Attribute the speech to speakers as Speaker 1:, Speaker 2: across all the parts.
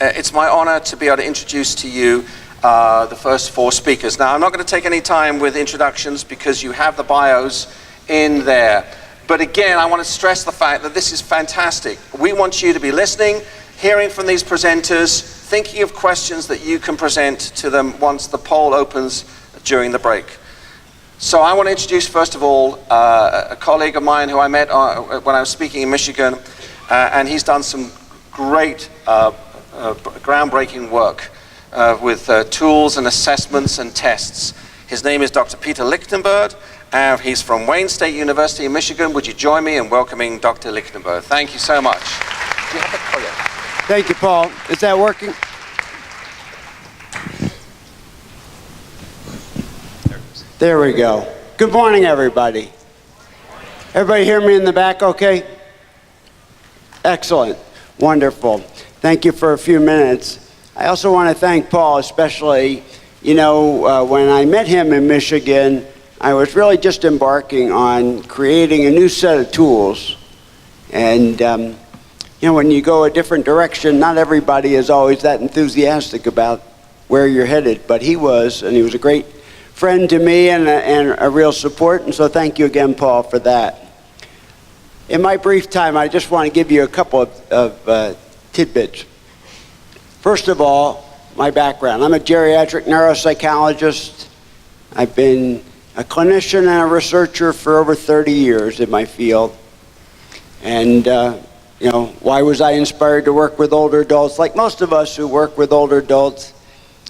Speaker 1: It's my honor to be able to introduce to you the first four speakers. Now, I'm not going to take any time with introductions because you have the bios in there. But again, I want to stress the fact that this is fantastic. We want you to be listening, hearing from these presenters, thinking of questions that you can present to them once the poll opens during the break. So I want to introduce, first of all, a colleague of mine who I met when I was speaking in Michigan, and he's done some great groundbreaking work with tools and assessments and tests. His name is Dr. Peter Lichtenberg, and he's from Wayne State University in Michigan. Would you join me in welcoming Dr. Lichtenberg? Thank you so much.
Speaker 2: Thank you, Paul. Is that working? There we go. Good morning, everybody. Everybody hear me in the back okay? Excellent. Wonderful. Thank you for a few minutes. I also want to thank Paul, especially, when I met him in Michigan, I was really just embarking on creating a new set of tools. And, when you go a different direction, not everybody is always that enthusiastic about where you're headed, but he was, and he was a great friend to me and a real support, and so thank you again, Paul, for that. In my brief time, I just want to give you a couple of tidbits. First of all, my background. I'm a geriatric neuropsychologist. I've been a clinician and a researcher for over 30 years in my field. And, why was I inspired to work with older adults? Like most of us who work with older adults,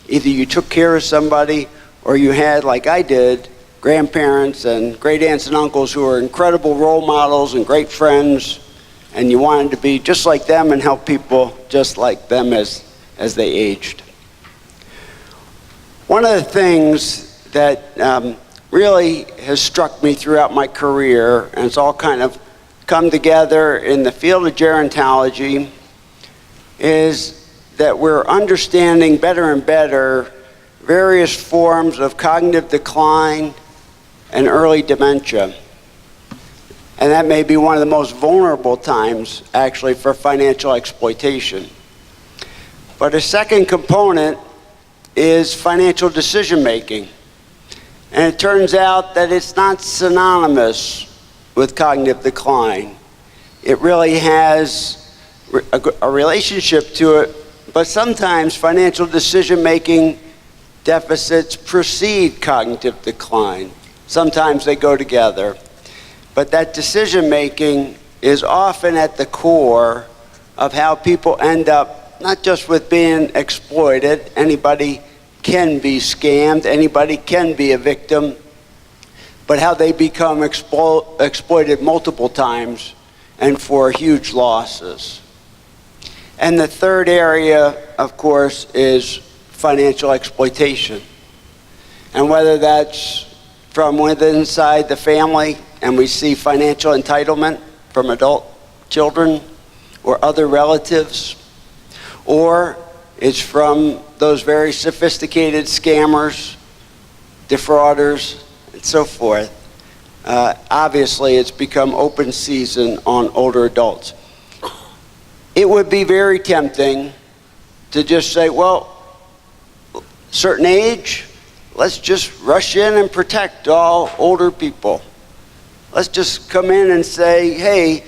Speaker 2: either you took care of somebody or you had, like I did, grandparents and great aunts and uncles who were incredible role models and great friends, and you wanted to be just like them and help people just like them as they aged. One of the things that really has struck me throughout my career, and it's all kind of come together in the field of gerontology, is that we're understanding better and better various forms of cognitive decline and early dementia. And that may be one of the most vulnerable times, actually, for financial exploitation. But a second component is financial decision-making. And it turns out that it's not synonymous with cognitive decline. It really has a relationship to it, but sometimes financial decision-making deficits precede cognitive decline. Sometimes they go together. But that decision-making is often at the core of how people end up not just with being exploited. Anybody can be scammed, anybody can be a victim, but how they become exploited multiple times and for huge losses. And the third area, of course, is financial exploitation. And whether that's from within inside the family, and we see financial entitlement from adult children or other relatives, or it's from those very sophisticated scammers, defrauders, and so forth. Obviously, it's become open season on older adults. It would be very tempting to just say, well, certain age, let's just rush in and protect all older people. Let's just come in and say, hey,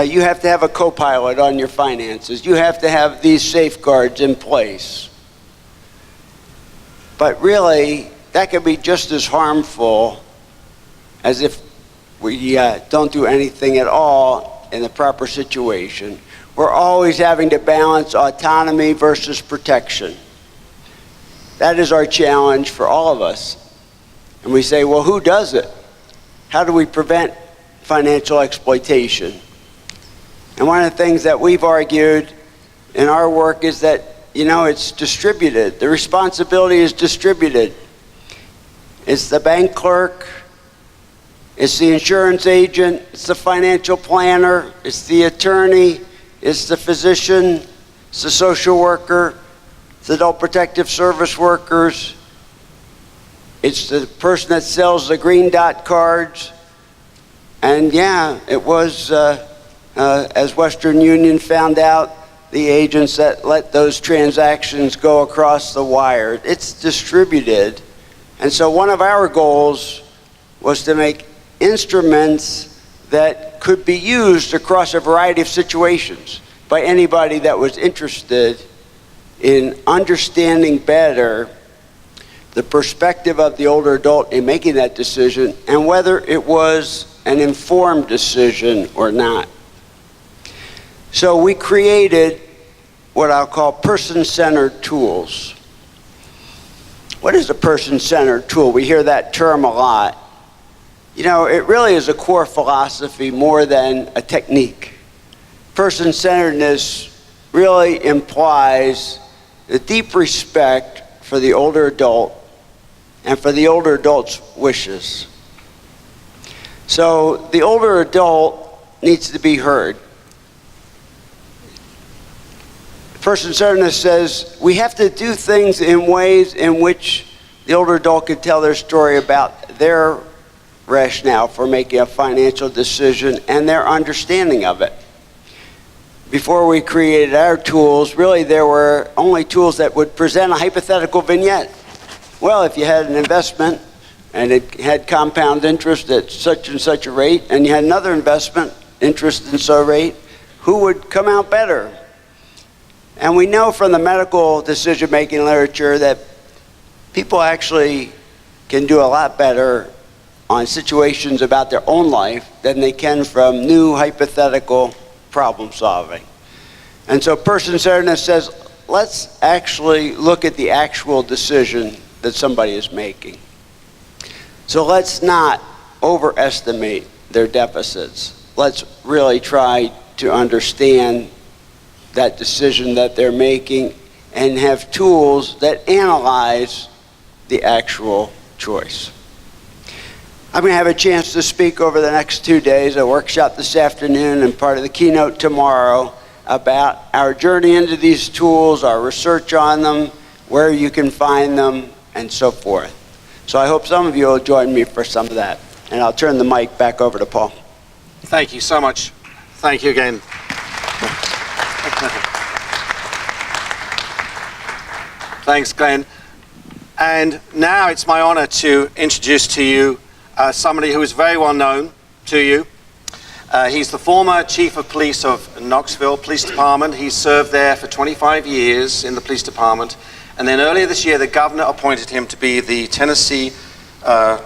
Speaker 2: you have to have a co-pilot on your finances. You have to have these safeguards in place. But really, that could be just as harmful as if we don't do anything at all in the proper situation. We're always having to balance autonomy versus protection. That is our challenge for all of us. And we say, well, who does it? How do we prevent financial exploitation? And one of the things that we've argued in our work is that, it's distributed. The responsibility is distributed. It's the bank clerk, it's the insurance agent, it's the financial planner, it's the attorney, it's the physician, it's the social worker, it's the adult protective service workers, it's the person that sells the green dot cards. And yeah, it was, as Western Union found out, the agents that let those transactions go across the wire. It's distributed. And so one of our goals was to make instruments that could be used across a variety of situations by anybody that was interested in understanding better the perspective of the older adult in making that decision and whether it was an informed decision or not. So we created what I'll call person-centered tools. What is a person-centered tool? We hear that term a lot. You know, it really is a core philosophy more than a technique. Person-centeredness really implies a deep respect for the older adult and for the older adult's wishes. So the older adult needs to be heard. Person-centeredness says we have to do things in ways in which the older adult can tell their story about their rationale for making a financial decision and their understanding of it. Before we created our tools, really there were only tools that would present a hypothetical vignette. Well, if you had an investment and it had compound interest at such and such a rate, and you had another investment interest in so rate, who would come out better? And we know from the medical decision-making literature that people actually can do a lot better on situations about their own life than they can from new hypothetical problem solving. And so person-centeredness says, let's actually look at the actual decision that somebody is making. So let's not overestimate their deficits. Let's really try to understand that decision that they're making and have tools that analyze the actual choice. I'm going to have a chance to speak over the next 2 days, a workshop this afternoon and part of the keynote tomorrow, about our journey into these tools, our research on them, where you can find them, and so forth. So I hope some of you will join me for some of that. And I'll turn the mic back over to Paul.
Speaker 1: Thank you so much. Thank you again. Thanks, Glenn. And now it's my honor to introduce to you somebody who is very well known to you. He's the former chief of police of Knoxville Police Department. He served there for 25 years in the police department. And then earlier this year, the governor appointed him to be the Tennessee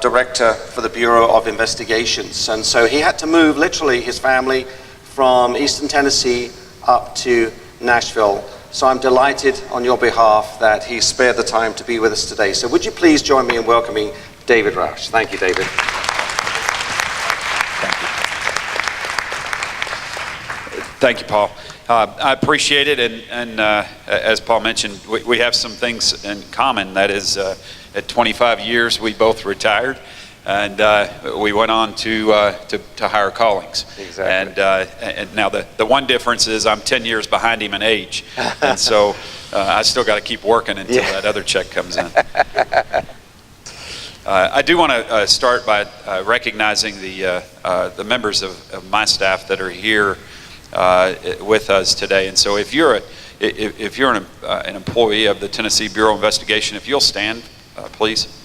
Speaker 1: director for the Bureau of Investigations. And so he had to move, literally, his family from Eastern Tennessee up to Nashville. So I'm delighted on your behalf that he spared the time to be with us today. So would you please join me in welcoming David Roush. Thank you, David.
Speaker 3: Thank you, Paul. I appreciate it, and as Paul mentioned, we have some things in common. That is, at 25 years, we both retired, and we went on to higher callings.
Speaker 1: Exactly.
Speaker 3: And now the one difference is I'm 10 years behind him in age, and so I still got to keep working until that other check comes in. I do want to start by recognizing the members of my staff that are here with us today. And so if you're an employee of the Tennessee Bureau of Investigation, if you'll stand, please.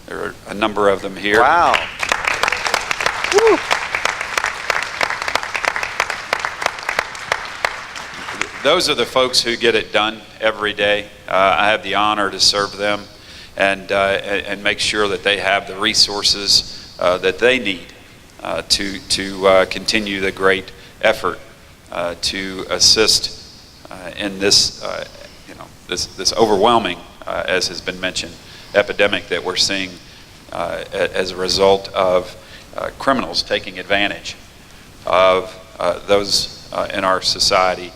Speaker 3: There are a number of them here.
Speaker 1: Wow. Woo.
Speaker 3: Those are the folks who get it done every day. I have the honor to serve them and make sure that they have the resources that they need to continue the great effort to assist in this, this overwhelming, as has been mentioned, epidemic that we're seeing as a result of criminals taking advantage of those in our society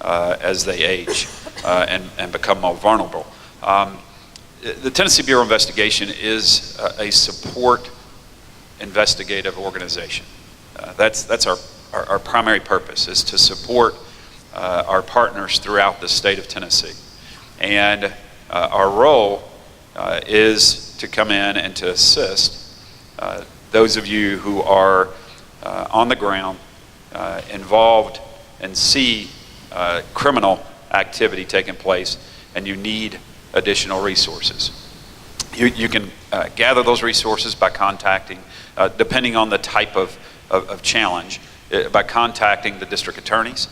Speaker 3: as they age and become more vulnerable. The Tennessee Bureau of Investigation is a support investigative organization. That's our primary purpose, is to support our partners throughout the state of Tennessee. And our role is to come in and to assist those of you who are on the ground, involved, and see criminal activity taking place, and you need additional resources. You can gather those resources by contacting, depending on the type of challenge, by contacting the district attorneys.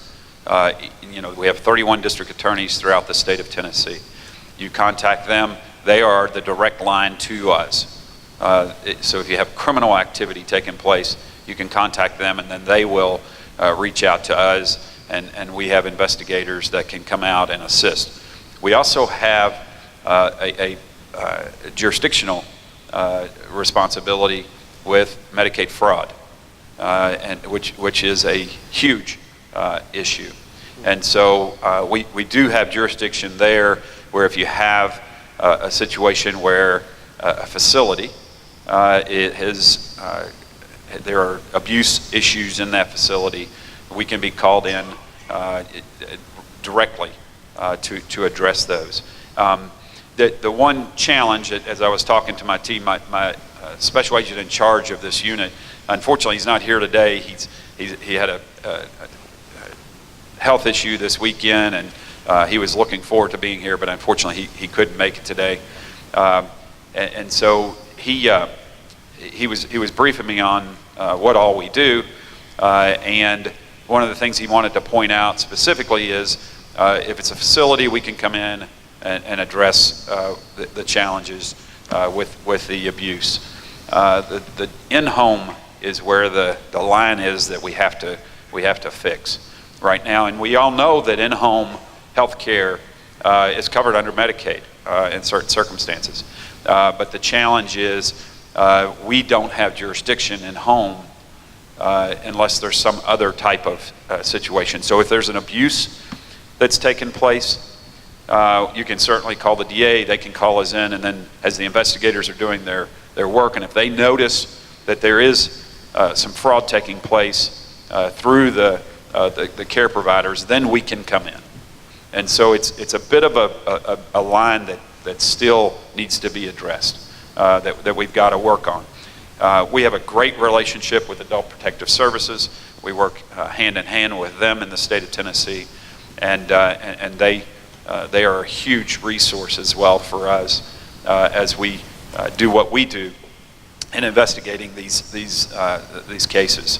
Speaker 3: We have 31 district attorneys throughout the state of Tennessee. You contact them, they are the direct line to us. So if you have criminal activity taking place, you can contact them, and then they will reach out to us, and we have investigators that can come out and assist. We also have a jurisdictional responsibility with Medicaid fraud, and which is a huge issue. And so we do have jurisdiction there, where if you have a situation where a facility there are abuse issues in that facility, we can be called in directly to address those. The one challenge, as I was talking to my team, my special agent in charge of this unit, unfortunately he's not here today. He had a health issue this weekend, and he was looking forward to being here, but unfortunately he couldn't make it today. And so he was briefing me on what all we do, and one of the things he wanted to point out specifically is if it's a facility, we can come in and address the challenges with the abuse. The in-home is where the line is that we have to fix right now, and we all know that in-home health care is covered under Medicaid in certain circumstances. But the challenge is we don't have jurisdiction in home unless there's some other type of situation. So if there's an abuse that's taken place, you can certainly call the DA, they can call us in, and then as the investigators are doing their work, and if they notice that there is some fraud taking place through the care providers, then we can come in. And so it's a bit of a line that still needs to be addressed, that we've got to work on. We have a great relationship with Adult Protective Services. We work hand in hand with them in the state of Tennessee, and they are a huge resource as well for us as we do what we do in investigating these cases.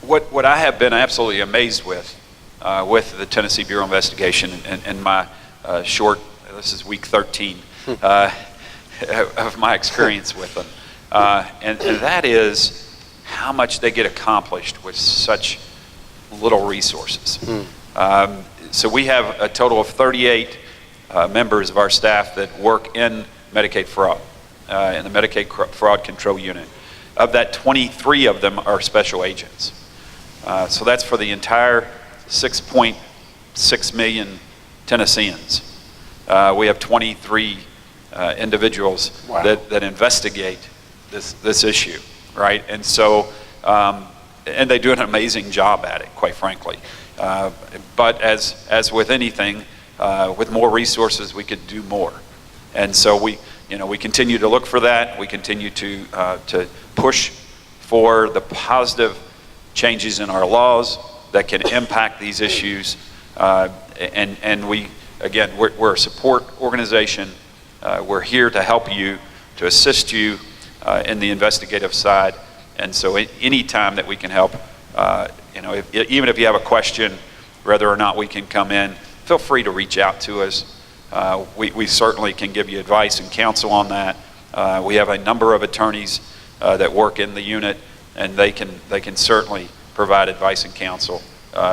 Speaker 3: What I have been absolutely amazed with the Tennessee Bureau of Investigation in my this is week 13 of my experience with them, and that is how much they get accomplished with such little resources. So we have a total of 38 members of our staff that work in Medicaid fraud, in the Medicaid fraud control unit. Of that, 23 of them are special agents. So that's for the entire 6.6 million Tennesseans. We have 23 individuals that investigate this issue, right? And so, and they do an amazing job at it, quite frankly. But as with anything, with more resources, we could do more. And so we continue to look for that. We continue to push for the positive changes in our laws that can impact these issues. And we're a support organization. We're here to help you, to assist you in the investigative side. And so any time that we can help, even if you have a question, whether or not we can come in, feel free to reach out to us. We certainly can give you advice and counsel on that. We have a number of attorneys that work in the unit, and they can certainly provide advice and counsel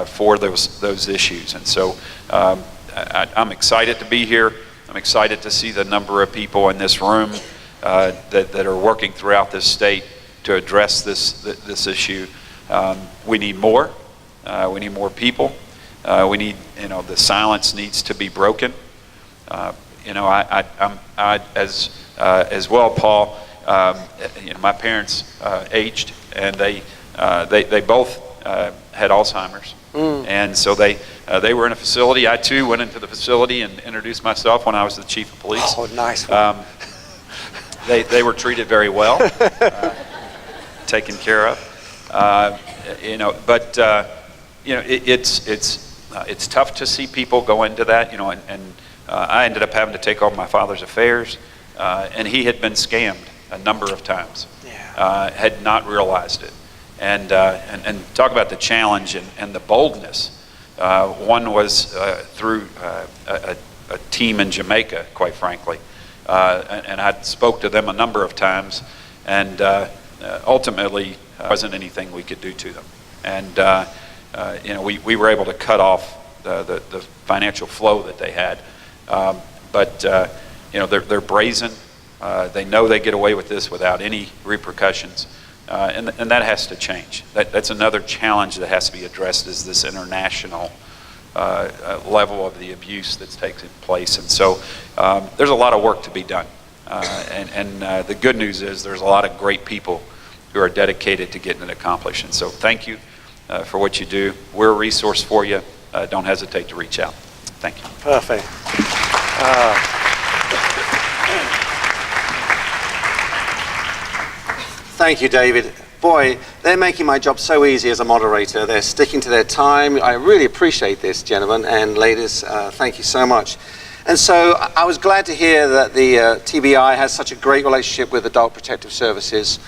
Speaker 3: for those issues. And so I'm excited to be here. I'm excited to see the number of people in this room that are working throughout this state to address this issue. We need more. We need more people. We need, the silence needs to be broken. I'm as well, Paul. My parents aged, and they both had Alzheimer's, and so they were in a facility. I too went into the facility and introduced myself when I was the chief of police.
Speaker 1: Oh, nice.
Speaker 3: They were treated very well, taken care of. But it's tough to see people go into that, and I ended up having to take over my father's affairs, and he had been scammed a number of times, had not realized it. And talk about the challenge and the boldness. One was through a team in Jamaica, quite frankly, and I spoke to them a number of times, and ultimately wasn't anything we could do to them. And we were able to cut off the financial flow that they had, but they're brazen. They know they get away with this without any repercussions. And that has to change. That's another challenge that has to be addressed, is this international level of the abuse that's taking place. And so there's a lot of work to be done. And the good news is there's a lot of great people who are dedicated to getting it accomplished. And so thank you for what you do. We're a resource for you. Don't hesitate to reach out. Thank you.
Speaker 1: Perfect. Thank you, David. Boy, they're making my job so easy as a moderator. They're sticking to their time. I really appreciate this, gentlemen and ladies. Thank you so much. And so I was glad to hear that the TBI has such a great relationship with Adult Protective Services.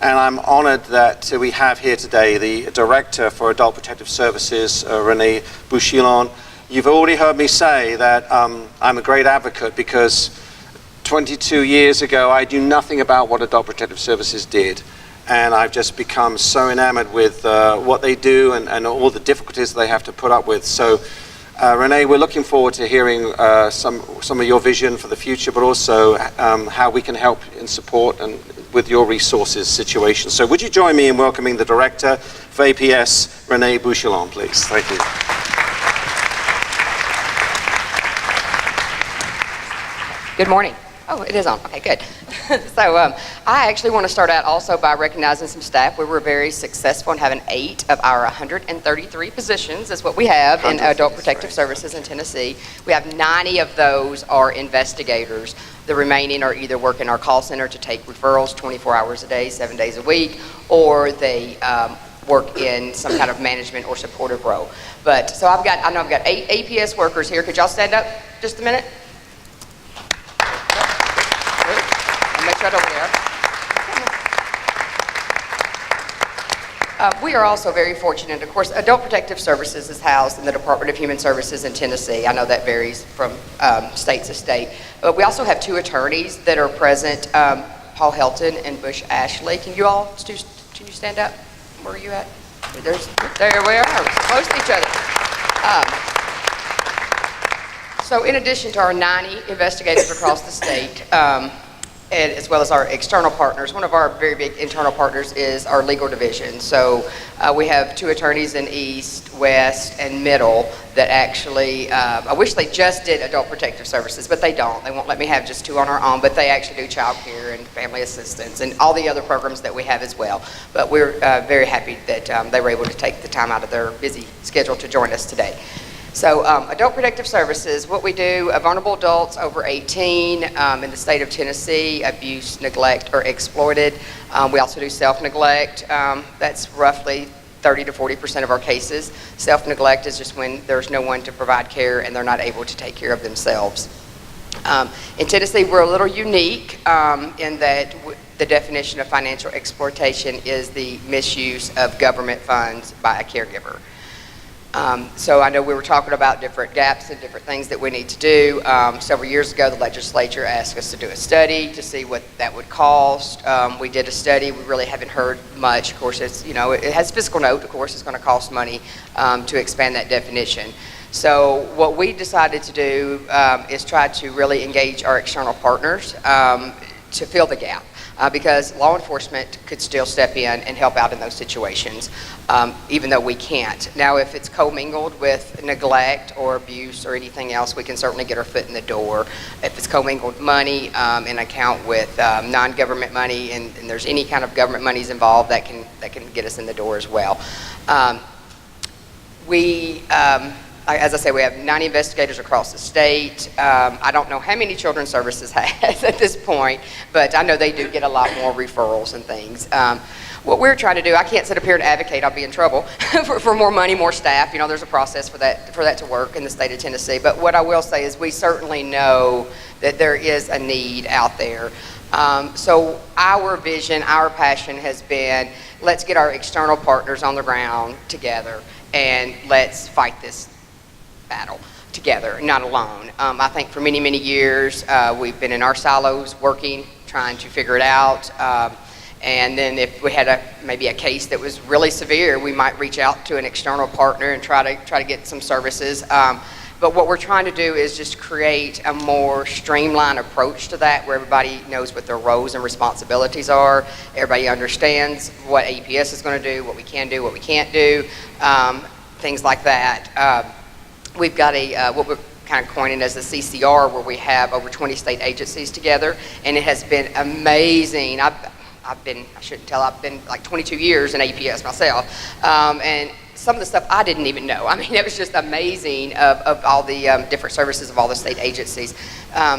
Speaker 1: And I'm honored that we have here today the Director for Adult Protective Services, Renee Bouchillon. You've already heard me say that I'm a great advocate because 22 years ago, I knew nothing about what Adult Protective Services did. And I've just become so enamored with what they do and all the difficulties they have to put up with. So, Renee, we're looking forward to hearing some of your vision for the future, but also how we can help in support and with your resources situation. So would you join me in welcoming the Director for APS, Renee Bouchillon, please? Thank you.
Speaker 4: Good morning. Oh, it is on. Okay, good. So I actually want to start out also by recognizing some staff. We were very successful in having 8 of our 133 positions is what we have in Adult Protective Services in Tennessee. We have 90 of those are investigators. The remaining are either work in our call center to take referrals 24 hours a day, 7 days a week, or they work in some kind of management or supportive role. But so I know I've got 8 APS workers here. Could y'all stand up just a minute? Make right over there. We are also very fortunate. Of course, Adult Protective Services is housed in the Department of Human Services in Tennessee. I know that varies from state to state. But we also have 2 attorneys that are present, Paul Helton and Bush Ashley. Can you stand up? Where are you at? There we are, close to each other. So in addition to our 90 investigators across the state, and as well as our external partners, one of our very big internal partners is our legal division. So we have 2 attorneys in East, West, and Middle that actually, I wish they just did Adult Protective Services, but they don't. They won't let me have just 2 on our own, but they actually do child care and family assistance and all the other programs that we have as well. But we're very happy that they were able to take the time out of their busy schedule to join us today. So Adult Protective Services, what we do, vulnerable adults over 18 in the state of Tennessee, abuse, neglect, or exploited. We also do self-neglect. That's roughly 30 to 40% of our cases. Self-neglect is just when there's no one to provide care and they're not able to take care of themselves. In Tennessee, we're a little unique in that the definition of financial exploitation is the misuse of government funds by a caregiver. So I know we were talking about different gaps and different things that we need to do. Several years ago, the legislature asked us to do a study to see what that would cost. We did a study. We really haven't heard much. Of course, it's, it has fiscal note. Of course, it's going to cost money to expand that definition. So what we decided to do is try to really engage our external partners to fill the gap. Because law enforcement could still step in and help out in those situations, even though we can't. Now, if it's commingled with neglect or abuse or anything else, we can certainly get our foot in the door. If it's commingled money in account with non-government money, and there's any kind of government monies involved, that can get us in the door as well. As I say, we have 90 investigators across the state. I don't know how many Children's Services has at this point, but I know they do get a lot more referrals and things. what we're trying to do, I can't sit up here and advocate, I'll be in trouble, for more money, more staff. You know, there's a process for that to work in the state of Tennessee. But what I will say is we certainly know that there is a need out there. So our vision, our passion has been, let's get our external partners on the ground together and let's fight this battle together, not alone. I think for many, many years, we've been in our silos working, trying to figure it out. And then if we had maybe a case that was really severe, we might reach out to an external partner and try to get some services. But what we're trying to do is just create a more streamlined approach to that, where everybody knows what their roles and responsibilities are. Everybody understands what APS is going to do, what we can do, what we can't do, things like that. We've got what we're kind of coining as the CCR, where we have over 20 state agencies together, and it has been amazing. I've been like 22 years in APS myself, and some of the stuff I didn't even know. I mean, it was just amazing of all the different services of all the state agencies.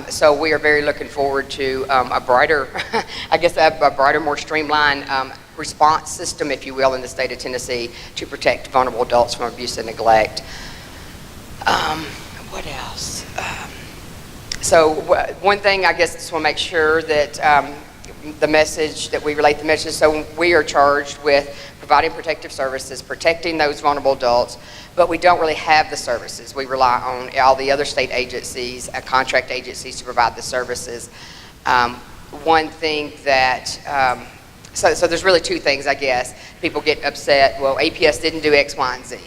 Speaker 4: So we are very looking forward to a brighter, I guess a brighter, more streamlined response system, if you will, in the state of Tennessee to protect vulnerable adults from abuse and neglect. What else? So one thing, I guess, just want to make sure that the message, that we relate the message. So we are charged with providing protective services, protecting those vulnerable adults, but we don't really have the services. We rely on all the other state agencies, contract agencies to provide the services. One thing that, so there's really two things, I guess. People get upset, well, APS didn't do X, Y, and Z.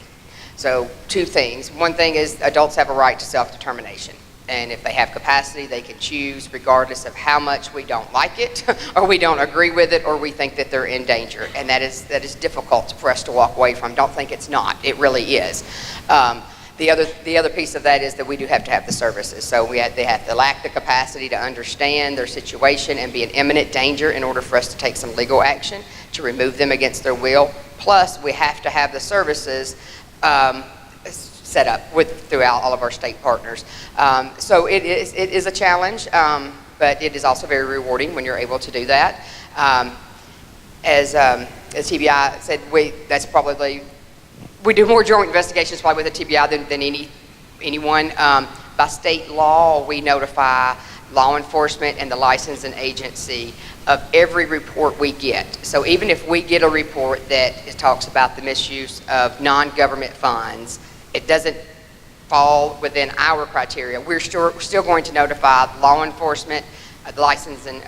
Speaker 4: So two things. One thing is adults have a right to self-determination. And if they have capacity, they can choose regardless of how much we don't like it, or we don't agree with it, or we think that they're in danger. And that is difficult for us to walk away from. Don't think it's not. It really is. The other piece of that is that we do have to have the services. So they have to lack the capacity to understand their situation and be in imminent danger in order for us to take some legal action to remove them against their will. Plus, we have to have the services set up throughout all of our state partners. So it is a challenge, but it is also very rewarding when you're able to do that. As TBI said, we do more joint investigations probably with the TBI than anyone. By state law, we notify law enforcement and the licensing agency of every report we get. So even if we get a report that talks about the misuse of non-government funds, it doesn't fall within our criteria, we're still going to notify law enforcement, the licensing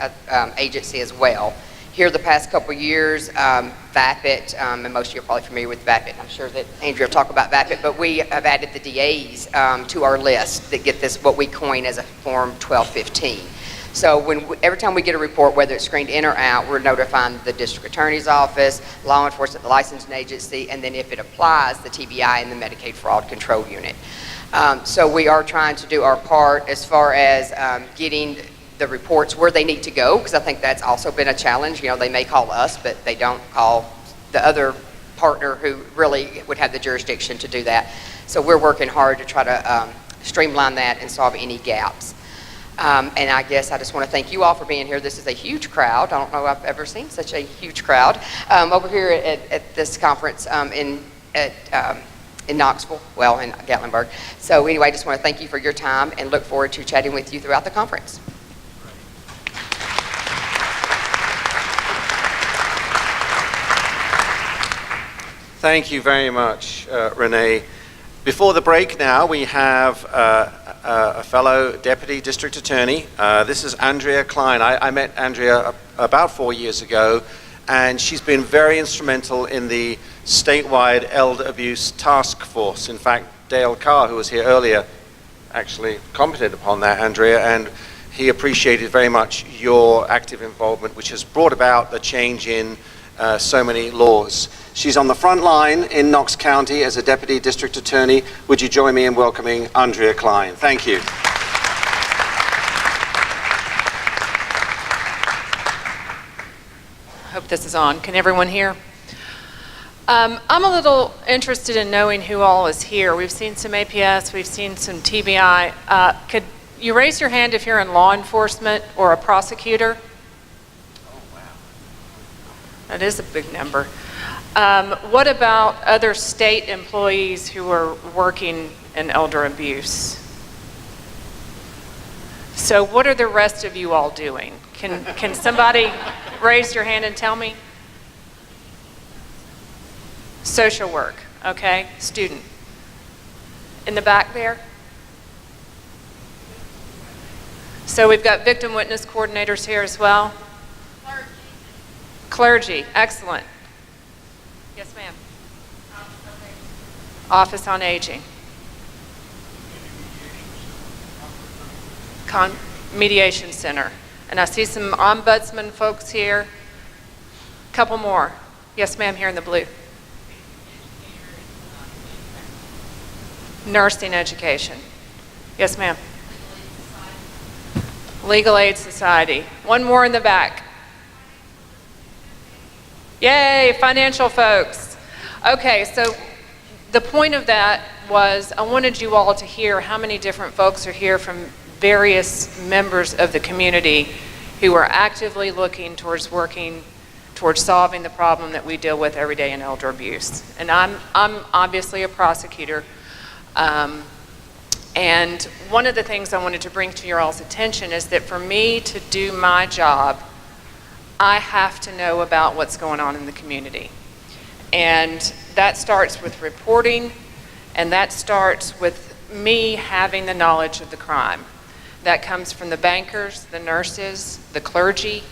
Speaker 4: agency as well. Here the past couple of years, VAPIT, and most of you are probably familiar with VAPIT. I'm sure that Andrea will talk about VAPIT, but we have added the DAs to our list that get this, what we coin as a Form 1215. So every time we get a report, whether it's screened in or out, we're notifying the district attorney's office, law enforcement, the licensing agency, and then if it applies, the TBI and the Medicaid Fraud Control Unit. So we are trying to do our part as far as getting the reports where they need to go, because I think that's also been a challenge. You know, they may call us, but they don't call the other partner who really would have the jurisdiction to do that. So we're working hard to try to streamline that and solve any gaps. And I guess I just want to thank you all for being here. This is a huge crowd. I don't know if I've ever seen such a huge crowd over here at this conference in Knoxville, well, in Gatlinburg. So anyway, I just want to thank you for your time and look forward to chatting with you throughout the conference.
Speaker 1: Thank you very much, Renee. Before the break now, we have a fellow Deputy District Attorney. This is Andrea Klein. I met Andrea about 4 years ago, and she's been very instrumental in the statewide elder abuse task force. In fact, Dale Carr, who was here earlier, actually commented upon that, Andrea, and he appreciated very much your active involvement, which has brought about the change in so many laws. She's on the front line in Knox County as a Deputy District Attorney. Would you join me in welcoming Andrea Klein? Thank you.
Speaker 5: Hope this is on. Can everyone hear? I'm a little interested in knowing who all is here. We've seen some APS, we've seen some TBI. Could you raise your hand if you're in law enforcement or a prosecutor? That is a big number. What about other state employees who are working in elder abuse? So what are the rest of you all doing? Can somebody raise your hand and tell me? Social work, okay. Student. In the back there? So we've got victim witness coordinators here as well. Clergy, excellent. Yes, ma'am. Office on Aging. Mediation Center. And I see some ombudsman folks here. Couple more. Yes, ma'am, here in the blue. Nursing education. Yes, ma'am. Legal Aid Society. One more in the back. Yay, financial folks. Okay, so the point of that was I wanted you all to hear how many different folks are here from various members of the community who are actively looking towards working towards solving the problem that we deal with every day in elder abuse. And I'm obviously a prosecutor. And one of the things I wanted to bring to your all's attention is that for me to do my job, I have to know about what's going on in the community. And that starts with reporting, and that starts with me having the knowledge of the crime. That comes from the bankers, the nurses, the clergy,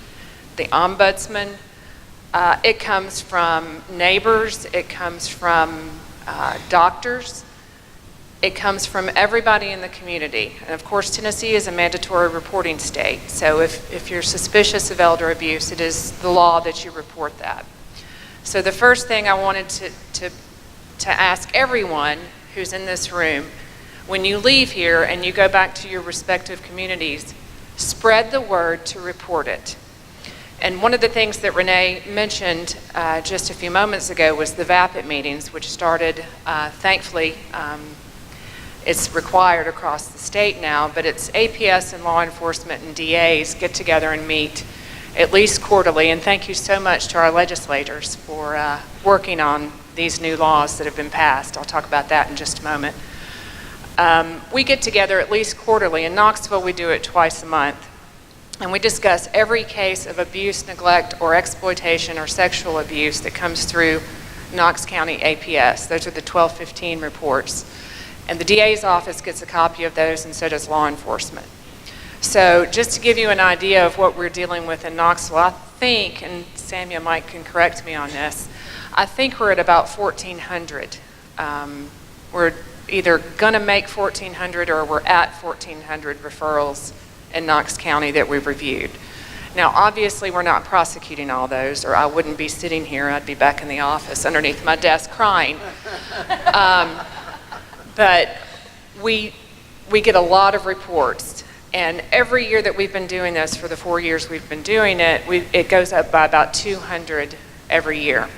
Speaker 5: the ombudsman. It comes from neighbors. It comes from doctors. It comes from everybody in the community. And of course, Tennessee is a mandatory reporting state. So if you're suspicious of elder abuse, it is the law that you report that. So the first thing I wanted to ask everyone who's in this room, when you leave here and you go back to your respective communities, spread the word to report it. And one of the things that Renee mentioned just a few moments ago was the VAPIT meetings, which started, thankfully, it's required across the state now, but it's APS and law enforcement and DAs get together and meet at least quarterly. And thank you so much to our legislators for working on these new laws that have been passed. I'll talk about that in just a moment. We get together at least quarterly. In Knoxville, we do it twice a month. And we discuss every case of abuse, neglect, or exploitation or sexual abuse that comes through Knox County APS. Those are the 1215 reports. And the DA's office gets a copy of those, and so does law enforcement. So just to give you an idea of what we're dealing with in Knoxville, I think, and Samuel Mike can correct me on this, I think we're at about 1,400. We're either going to make 1,400 or we're at 1,400 referrals in Knox County that we've reviewed. Now, obviously, we're not prosecuting all those, or I wouldn't be sitting here. I'd be back in the office underneath my desk crying. But we get a lot of reports, and every year that we've been doing this, for the 4 years we've been doing it, it goes up by about 200 every year.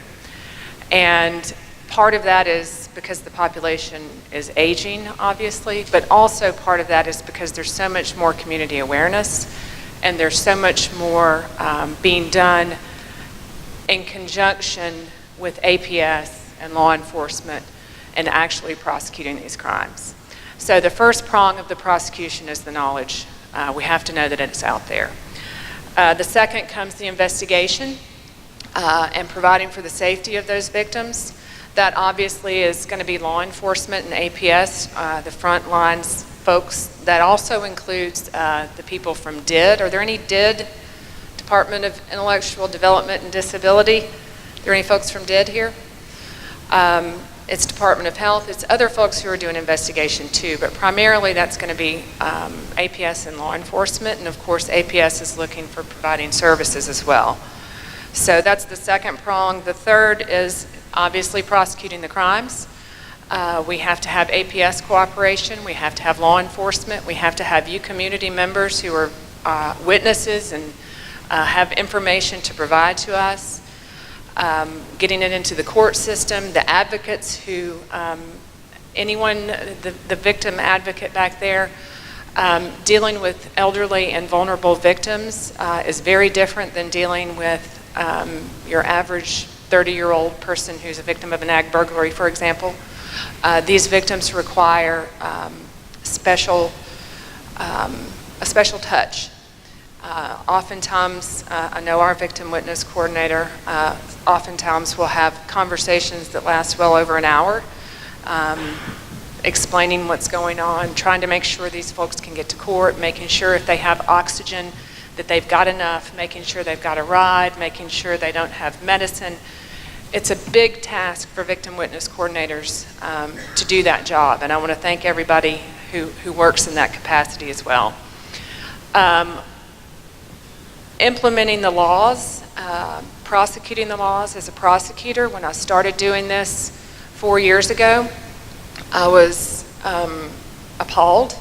Speaker 5: And part of that is because the population is aging, obviously, but also part of that is because there's so much more community awareness, and there's so much more being done in conjunction with APS and law enforcement and actually prosecuting these crimes. So the first prong of the prosecution is the knowledge. We have to know that it's out there. The second comes the investigation and providing for the safety of those victims. That obviously is going to be law enforcement and APS, the front lines folks. That also includes the people from DID. Are there any DID, Department of Intellectual Development and Disability? Are there any folks from DID here? It's Department of Health. It's other folks who are doing investigation too, but primarily that's going to be APS and law enforcement, and of course APS is looking for providing services as well. So that's the second prong. The third is obviously prosecuting the crimes. We have to have APS cooperation. We have to have law enforcement. We have to have you community members who are witnesses and have information to provide to us. Getting it into the court system, the advocates who, anyone, the victim advocate back there, dealing with elderly and vulnerable victims is very different than dealing with your average 30-year-old person who's a victim of an ag burglary, for example. These victims require a special touch. Oftentimes, I know our victim witness coordinator oftentimes will have conversations that last well over an hour, explaining what's going on, trying to make sure these folks can get to court, making sure if they have oxygen that they've got enough, making sure they've got a ride, making sure they don't have medicine. It's a big task for victim witness coordinators to do that job, and I want to thank everybody who works in that capacity as well. Implementing the laws, prosecuting the laws. As a prosecutor, when I started doing this 4 years ago, I was appalled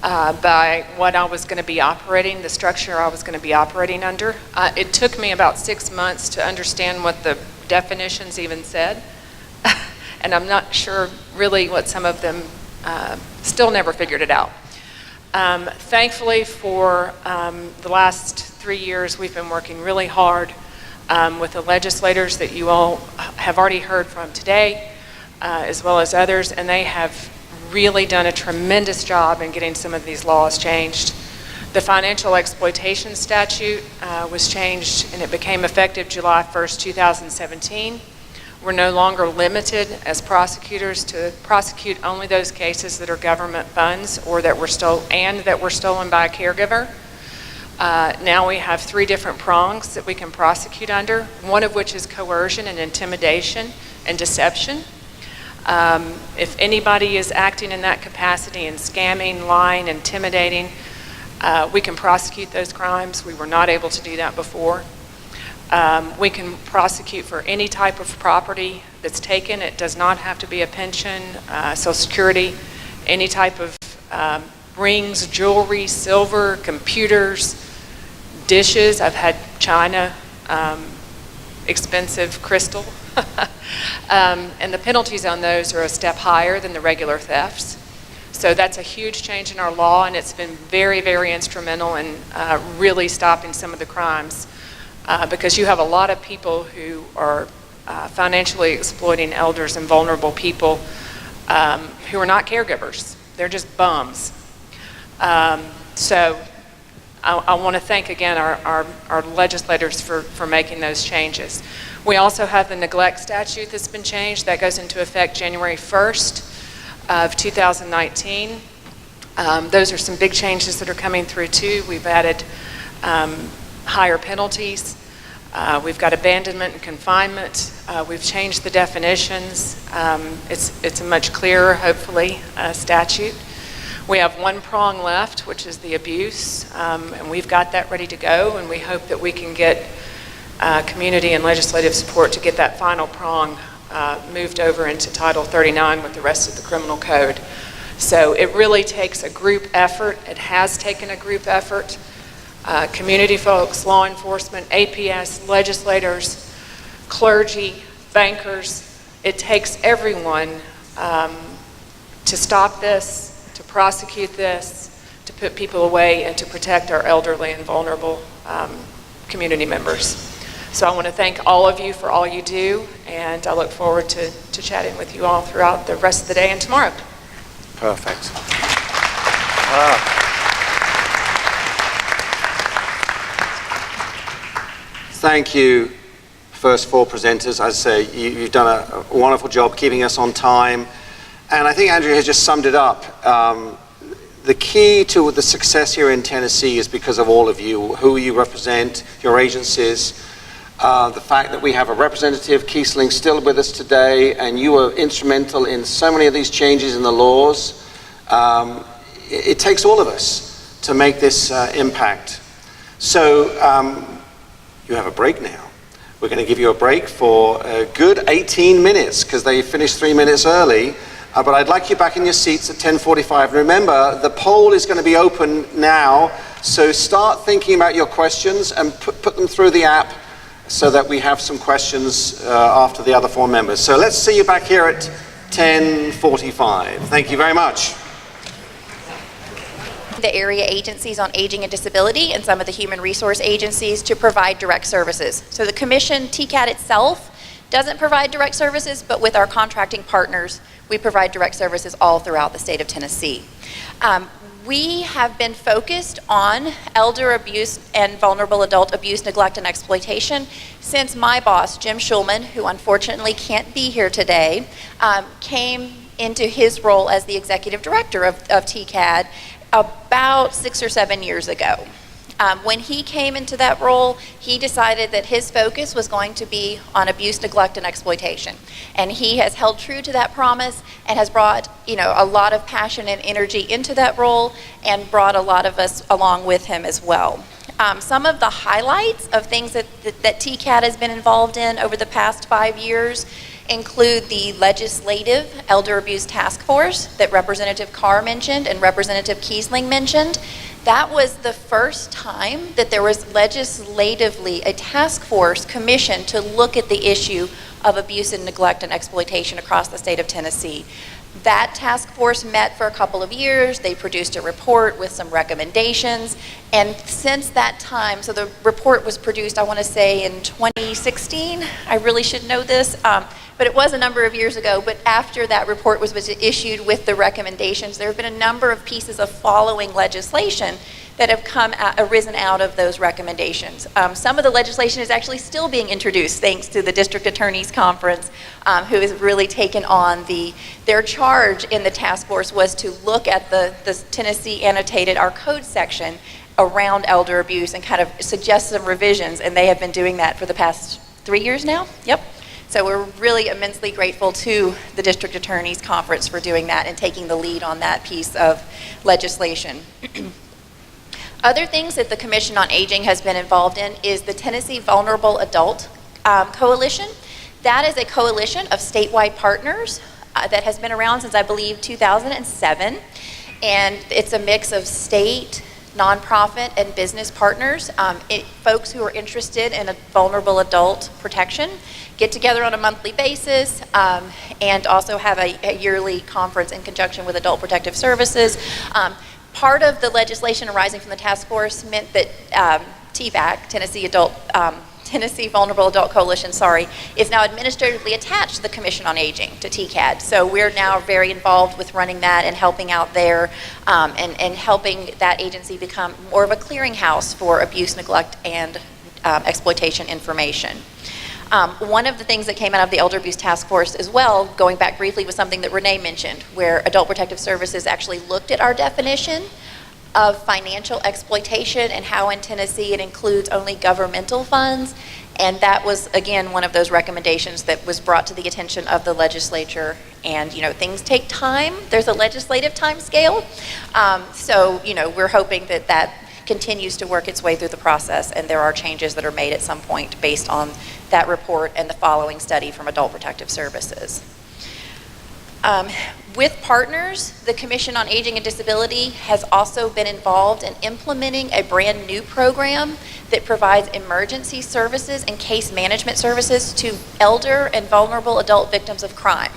Speaker 5: by what I was going to be operating, the structure I was going to be operating under. It took me about 6 months to understand what the definitions even said, and I'm not sure really what some of them, still never figured it out. Thankfully, for the last 3 years, we've been working really hard with the legislators that you all have already heard from today, as well as others, and they have really done a tremendous job in getting some of these laws changed. The financial exploitation statute was changed, and it became effective July 1st, 2017. We're no longer limited as prosecutors to prosecute only those cases that are government funds or that were stolen by a caregiver. Now we have 3 different prongs that we can prosecute under, one of which is coercion and intimidation and deception. If anybody is acting in that capacity and scamming, lying, intimidating, we can prosecute those crimes. We were not able to do that before. We can prosecute for any type of property that's taken. It does not have to be a pension, Social Security, any type of rings, jewelry, silver, computers, dishes. I've had china, expensive crystal. And the penalties on those are a step higher than the regular thefts. So that's a huge change in our law, and it's been very, very instrumental in really stopping some of the crimes because you have a lot of people who are financially exploiting elders and vulnerable people who are not caregivers. They're just bums. So I want to thank again our legislators for making those changes. We also have the neglect statute that's been changed. That goes into effect January 1st of 2019. Those are some big changes that are coming through too. We've added higher penalties. We've got abandonment and confinement. We've changed the definitions. It's a much clearer, hopefully, statute. We have 1 prong left, which is the abuse, and we've got that ready to go, and we hope that we can get community and legislative support to get that final prong moved over into Title 39 with the rest of the criminal code. So it really takes a group effort. It has taken a group effort. Community folks, law enforcement, APS, legislators, clergy, bankers. It takes everyone to stop this, to prosecute this, to put people away, and to protect our elderly and vulnerable community members. So I want to thank all of you for all you do, and I look forward to chatting with you all throughout the rest of the day and tomorrow.
Speaker 1: Perfect. Wow. Thank you, first 4 presenters. As I say, you've done a wonderful job keeping us on time. And I think Andrea has just summed it up. The key to the success here in Tennessee is because of all of you, who you represent, your agencies, the fact that we have a representative, Kiesling, still with us today, and you were instrumental in so many of these changes in the laws. It takes all of us to make this impact. So you have a break now. We're going to give you a break for a good 18 minutes because they finished 3 minutes early. But I'd like you back in your seats at 10:45. Remember, the poll is going to be open now, so start thinking about your questions and put them through the app so that we have some questions after the other 4 members. So let's see you back here at 10:45. Thank you very much.
Speaker 6: the area agencies on aging and disability and some of the human resource agencies to provide direct services. So the commission, TCAT itself, doesn't provide direct services, but with our contracting partners, we provide direct services all throughout the state of Tennessee. We have been focused on elder abuse and vulnerable adult abuse, neglect, and exploitation since my boss, Jim Schulman, who unfortunately can't be here today, came into his role as the executive director of TCAD about 6 or 7 years ago. When he came into that role, he decided that his focus was going to be on abuse, neglect, and exploitation. And he has held true to that promise and has brought, a lot of passion and energy into that role and brought a lot of us along with him as well. Some of the highlights of things that TCAD has been involved in over the past 5 years include the legislative Elder Abuse Task Force that Representative Carr mentioned and Representative Kiesling mentioned. That was the first time that there was legislatively a task force commissioned to look at the issue of abuse and neglect and exploitation across the state of Tennessee. That task force met for a couple of years. They produced a report with some recommendations. And since that time, so the report was produced, I want to say in 2016. I really should know this, but it was a number of years ago. But after that report was issued with the recommendations, there have been a number of pieces of following legislation that have arisen out of those recommendations. Some of the legislation is actually still being introduced thanks to the District Attorney's Conference, who has really taken on their charge in the task force was to look at the Tennessee annotated, our code section around elder abuse and kind of suggest some revisions, and they have been doing that for the past 3 years now. Yep. So we're really immensely grateful to the District Attorney's Conference for doing that and taking the lead on that piece of legislation. Other things that the Commission on Aging has been involved in is the Tennessee Vulnerable Adult Coalition. That is a coalition of statewide partners that has been around since, I believe, 2007. And it's a mix of state, nonprofit, and business partners. Folks who are interested in a vulnerable adult protection get together on a monthly basis and also have a yearly conference in conjunction with Adult Protective Services. Part of the legislation arising from the task force meant that TVAC, Tennessee Vulnerable Adult Coalition, is now administratively attached to the Commission on Aging, to TCAD. So we're now very involved with running that and helping out there and helping that agency become more of a clearinghouse for abuse, neglect, and exploitation information. One of the things that came out of the Elder Abuse Task Force as well, going back briefly, was something that Renee mentioned, where Adult Protective Services actually looked at our definition of financial exploitation and how in Tennessee it includes only governmental funds. And that was, again, one of those recommendations that was brought to the attention of the legislature. And, things take time. There's a legislative time scale. So, we're hoping that that continues to work its way through the process, and there are changes that are made at some point based on that report and the following study from Adult Protective Services. With partners, the Commission on Aging and Disability has also been involved in implementing a brand new program that provides emergency services and case management services to elder and vulnerable adult victims of crime.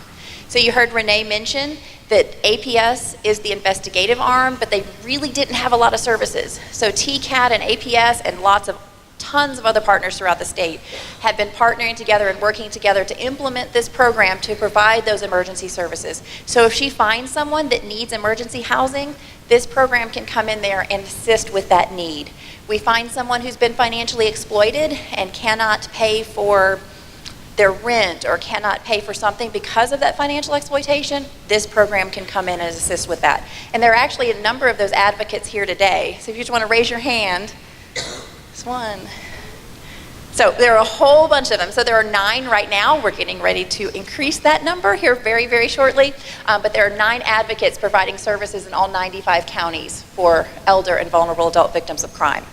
Speaker 6: So you heard Renee mention that APS is the investigative arm, but they really didn't have a lot of services. So TCAT and APS and tons of other partners throughout the state have been partnering together and working together to implement this program to provide those emergency services. So if she finds someone that needs emergency housing, this program can come in there and assist with that need. We find someone who's been financially exploited and cannot pay for their rent or cannot pay for something because of that financial exploitation, this program can come in and assist with that. And there are actually a number of those advocates here today. So if you just want to raise your hand, this one. So there are a whole bunch of them. So there are 9 right now. We're getting ready to increase that number here very, very shortly. But there are 9 advocates providing services in all 95 counties for elder and vulnerable adult victims of crime.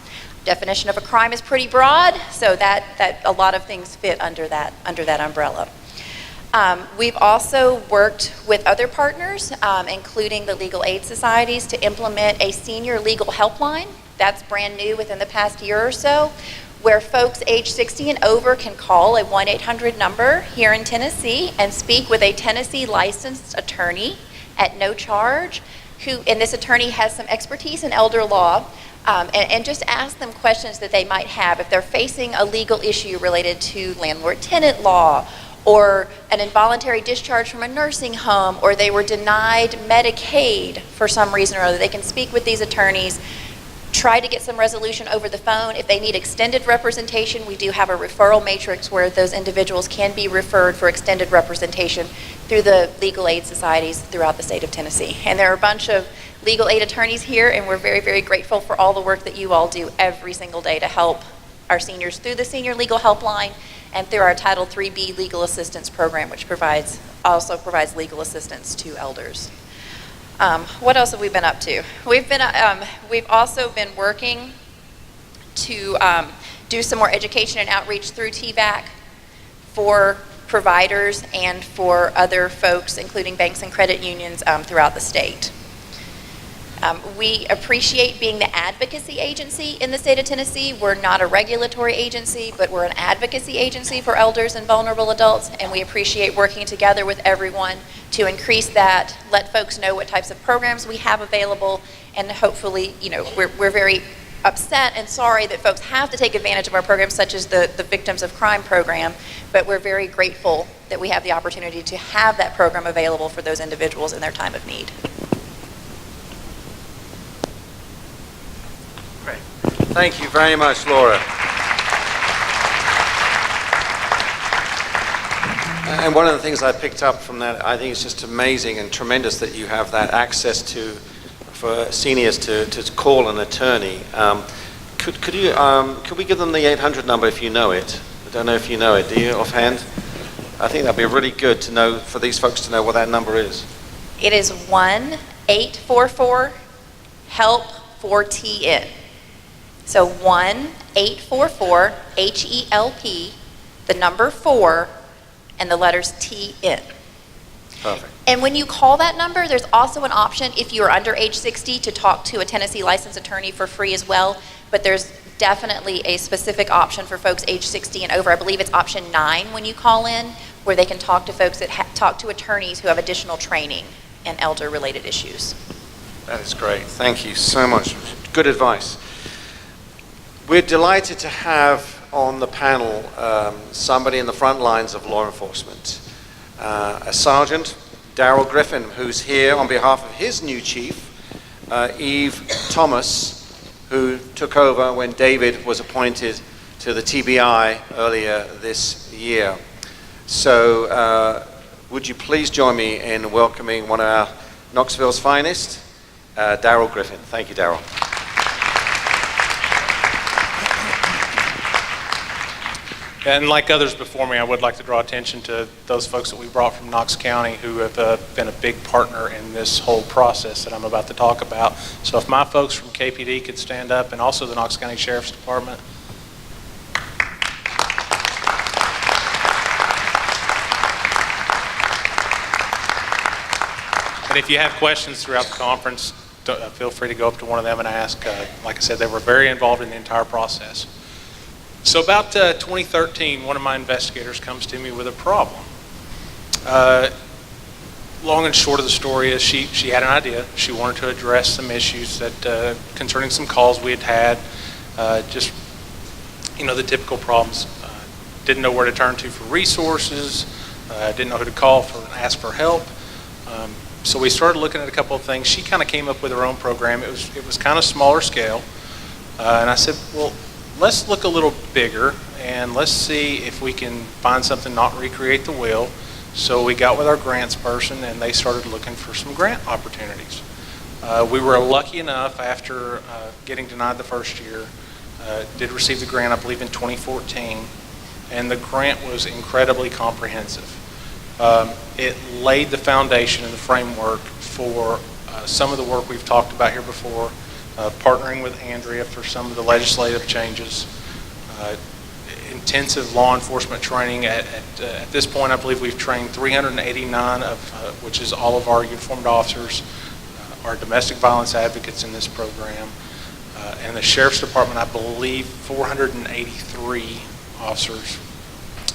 Speaker 6: Definition of a crime is pretty broad, so that a lot of things fit under that umbrella. We've also worked with other partners, including the legal aid societies, to implement a senior legal helpline. That's brand new within the past year or so, where folks age 60 and over can call a 1-800 number here in Tennessee and speak with a Tennessee licensed attorney at no charge, and this attorney has some expertise in elder law, and just ask them questions that they might have if they're facing a legal issue related to landlord-tenant law, or an involuntary discharge from a nursing home, or they were denied Medicaid for some reason or other. They can speak with these attorneys, try to get some resolution over the phone. If they need extended representation, we do have a referral matrix where those individuals can be referred for extended representation through the legal aid societies throughout the state of Tennessee. And there are a bunch of legal aid attorneys here, and we're very, very grateful for all the work that you all do every single day to help our seniors through the Senior Legal Helpline and through our Title IIIB Legal Assistance Program, which also provides legal assistance to elders. What else have we been up to? We've also been working to do some more education and outreach through TVAC for providers and for other folks, including banks and credit unions throughout the state. We appreciate being the advocacy agency in the state of Tennessee. We're not a regulatory agency, but we're an advocacy agency for elders and vulnerable adults, and we appreciate working together with everyone to increase that, let folks know what types of programs we have available, and hopefully, we're very upset and sorry that folks have to take advantage of our programs, such as the Victims of Crime program, but we're very grateful that we have the opportunity to have that program available for those individuals in their time of need.
Speaker 1: Great. Thank you very much, Laura. And one of the things I picked up from that, I think it's just amazing and tremendous that you have that access for seniors to call an attorney. Could we give them the 800 number if you know it? I don't know if you know it. Do you offhand? I think that'd be really good to know, for these folks to know what that number is.
Speaker 6: It is 1-844-HELP-4TN. So 1-844-HELP, the number 4, and the letters TN.
Speaker 1: Perfect.
Speaker 6: And when you call that number, there's also an option, if you are under age 60, to talk to a Tennessee licensed attorney for free as well. But there's definitely a specific option for folks age 60 and over. I believe it's option 9 when you call in, where they can talk to folks that talk to attorneys who have additional training in elder-related issues.
Speaker 1: That is great. Thank you so much. Good advice. We're delighted to have on the panel somebody in the front lines of law enforcement. A Sergeant, Darrell Griffin, who's here on behalf of his new chief, Eve Thomas, who took over when David was appointed to the TBI earlier this year. So would you please join me in welcoming one of our Knoxville's finest, Darrell Griffin. Thank you, Darrell.
Speaker 7: And like others before me, I would like to draw attention to those folks that we brought from Knox County who have been a big partner in this whole process that I'm about to talk about. So if my folks from KPD could stand up, and also the Knox County Sheriff's Department. And if you have questions throughout the conference, feel free to go up to one of them and ask. Like I said, they were very involved in the entire process. So about 2013, one of my investigators comes to me with a problem. Long and short of the story is she had an idea. She wanted to address some issues that concerning some calls we had, just the typical problems. Didn't know where to turn to for resources. Didn't know who to call for and ask for help. So we started looking at a couple of things. She kind of came up with her own program. It was kind of smaller scale, and I said, well, let's look a little bigger and let's see if we can find something, not recreate the wheel. So we got with our grants person and they started looking for some grant opportunities. We were lucky enough after getting denied the first year, did receive the grant I believe in 2014, and the grant was incredibly comprehensive. It laid the foundation and the framework for some of the work we've talked about here before, partnering with Andrea for some of the legislative changes, intensive law enforcement training. At this point, I believe we've trained 389 which is all of our uniformed officers, our domestic violence advocates in this program, and the Sheriff's Department, I believe 483 officers.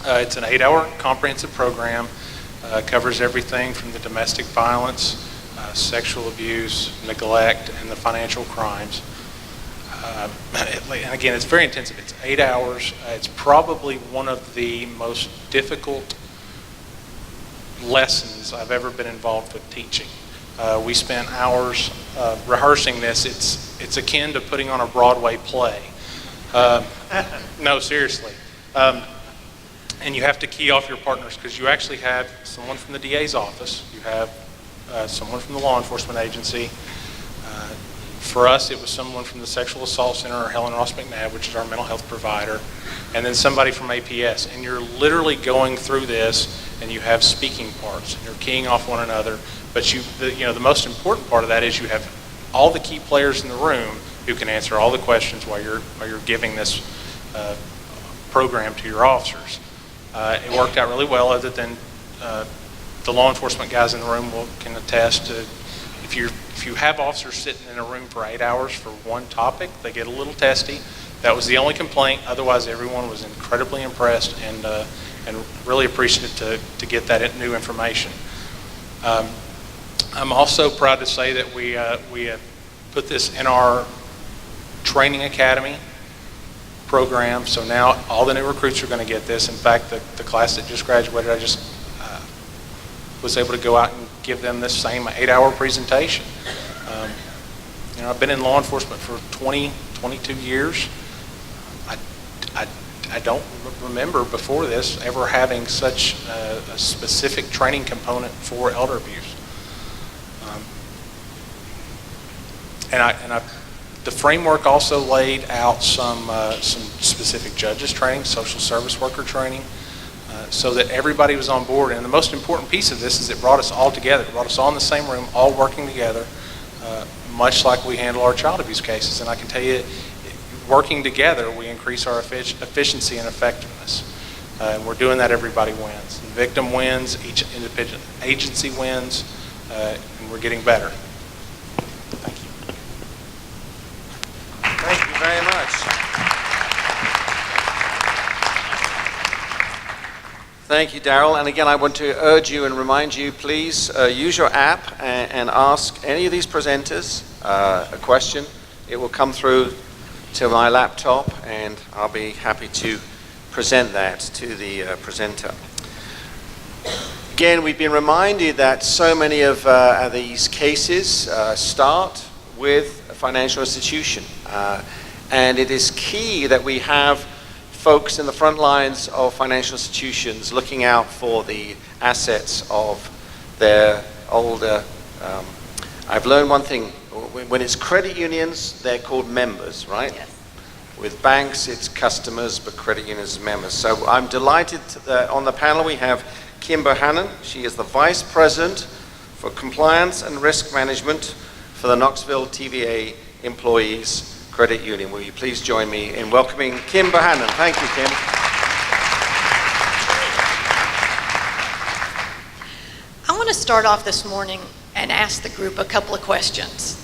Speaker 7: It's an 8-hour comprehensive program, covers everything from the domestic violence, sexual abuse, neglect, and the financial crimes. And again, it's very intensive. It's 8 hours. It's probably one of the most difficult lessons I've ever been involved with teaching. We spent hours rehearsing this. It's akin to putting on a Broadway play. No, seriously. And you have to key off your partners because you actually have someone from the DA's office. You have someone from the law enforcement agency. For us, it was someone from the Sexual Assault Center or Helen Ross McNabb, which is our mental health provider, and then somebody from APS. And you're literally going through this, and you have speaking parts, and you're keying off one another. But the most important part of that is you have all the key players in the room who can answer all the questions while you're giving this program to your officers. It worked out really well, other than the law enforcement guys in the room can attest to if you have officers sitting in a room for 8 hours for one topic, they get a little testy. That was the only complaint. Otherwise, everyone was incredibly impressed and really appreciative to get that new information. I'm also proud to say that we put this in our training academy program. So now all the new recruits are going to get this. In fact, the class that just graduated, I just was able to go out and give them this same 8-hour presentation. I've been in law enforcement for 22 years. I don't remember before this ever having such a specific training component for elder abuse. The framework also laid out some specific judges training, social service worker training, so that everybody was on board. And the most important piece of this is it brought us all together. It brought us all in the same room, all working together, much like we handle our child abuse cases. And I can tell you, working together, we increase our efficiency and effectiveness. And we're doing that. Everybody wins. The victim wins, each independent agency wins, and we're getting better. Thank you.
Speaker 1: Thank you very much. Thank you, Daryl. And again, I want to urge you and remind you, please use your app and ask any of these presenters a question. It will come through to my laptop, and I'll be happy to present that to the presenter. Again, we've been reminded that so many of these cases start with a financial institution. And it is key that we have folks in the front lines of financial institutions looking out for the assets of their older. I've learned one thing. When it's credit unions, they're called members, right?
Speaker 6: Yes.
Speaker 1: With banks, it's customers, but credit unions is members. So I'm delighted on the panel we have Kim Bohannon. She is the Vice President for Compliance and Risk Management for the Knoxville TVA Employees Credit Union. Will you please join me in welcoming Kim Bohannon? Thank you, Kim.
Speaker 8: I want to start off this morning and ask the group a couple of questions.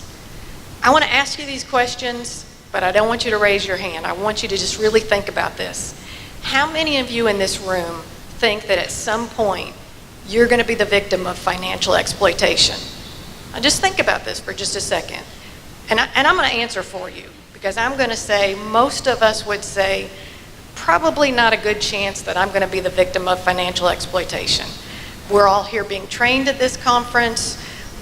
Speaker 8: I want to ask you these questions, but I don't want you to raise your hand. I want you to just really think about this. How many of you in this room think that at some point you're going to be the victim of financial exploitation? Now just think about this for just a second. And I'm going to answer for you, because I'm going to say most of us would say probably not a good chance that I'm going to be the victim of financial exploitation. We're all here being trained at this conference.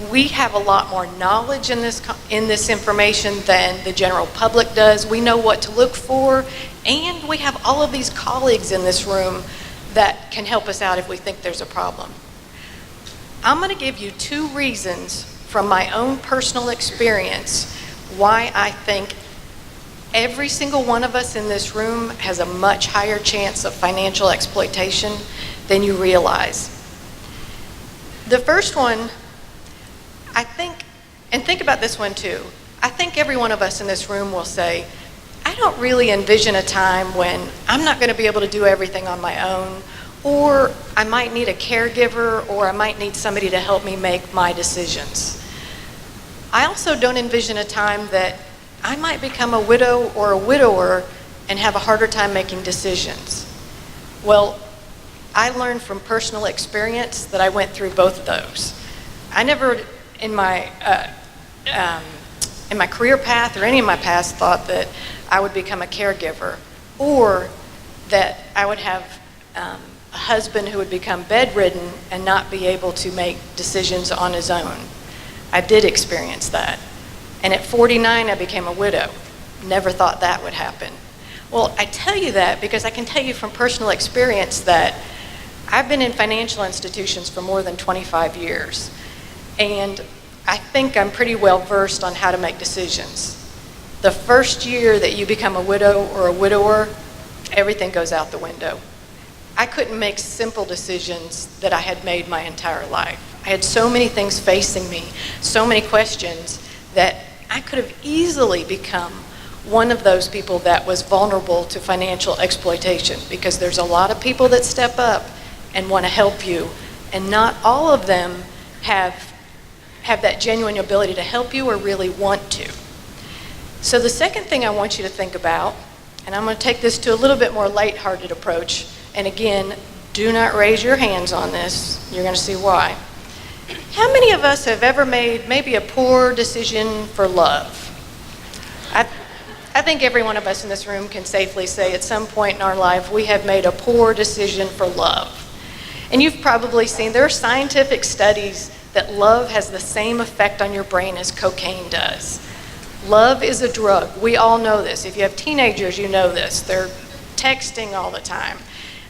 Speaker 8: We have a lot more knowledge in this information than the general public does. We know what to look for, and we have all of these colleagues in this room that can help us out if we think there's a problem. I'm going to give you 2 reasons from my own personal experience why I think every single one of us in this room has a much higher chance of financial exploitation than you realize. The first one, I think, and think about this one too, I think every one of us in this room will say, I don't really envision a time when I'm not going to be able to do everything on my own, or I might need a caregiver, or I might need somebody to help me make my decisions. I also don't envision a time that I might become a widow or a widower and have a harder time making decisions. Well, I learned from personal experience that I went through both of those. I never in my career path or any of my paths thought that I would become a caregiver, or that I would have a husband who would become bedridden and not be able to make decisions on his own. I did experience that. And at 49, I became a widow. Never thought that would happen. Well, I tell you that because I can tell you from personal experience that I've been in financial institutions for more than 25 years. And I think I'm pretty well versed on how to make decisions. The first year that you become a widow or a widower, everything goes out the window. I couldn't make simple decisions that I had made my entire life. I had so many things facing me, so many questions, that I could have easily become one of those people that was vulnerable to financial exploitation, because there's a lot of people that step up and want to help you, and not all of them have that genuine ability to help you or really want to. So the second thing I want you to think about, and I'm going to take this to a little bit more lighthearted approach, and again, do not raise your hands on this. You're going to see why. How many of us have ever made maybe a poor decision for love? I think every one of us in this room can safely say at some point in our life we have made a poor decision for love. And you've probably seen there are scientific studies that love has the same effect on your brain as cocaine does. Love is a drug. We all know this. If you have teenagers, you know this. They're texting all the time.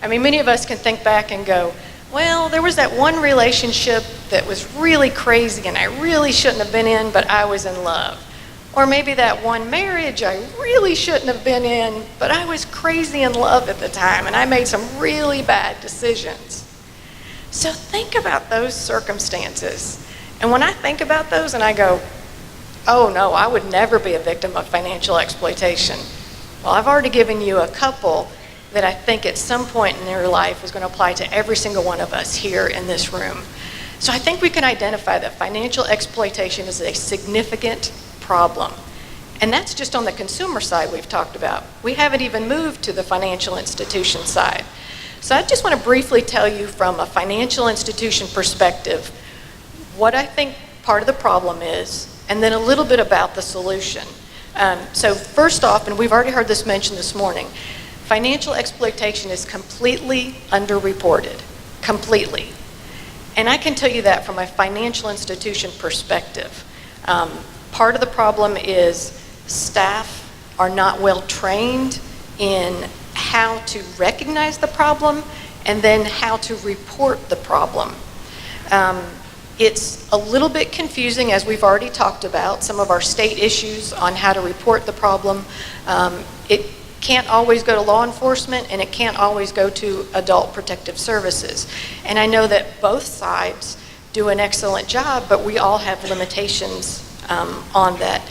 Speaker 8: I mean, many of us can think back and go, well, there was that one relationship that was really crazy and I really shouldn't have been in, but I was in love. Or maybe that one marriage I really shouldn't have been in, but I was crazy in love at the time and I made some really bad decisions. So think about those circumstances. And when I think about those and I go, oh no, I would never be a victim of financial exploitation. Well, I've already given you a couple that I think at some point in your life is going to apply to every single one of us here in this room. So I think we can identify that financial exploitation is a significant problem. And that's just on the consumer side we've talked about. We haven't even moved to the financial institution side. So I just want to briefly tell you from a financial institution perspective what I think part of the problem is, and then a little bit about the solution. So first off, and we've already heard this mentioned this morning, financial exploitation is completely underreported, completely. And I can tell you that from a financial institution perspective. Part of the problem is staff are not well trained in how to recognize the problem and then how to report the problem. It's a little bit confusing, as we've already talked about, some of our state issues on how to report the problem. It can't always go to law enforcement and it can't always go to adult protective services. And I know that both sides do an excellent job, but we all have limitations on that.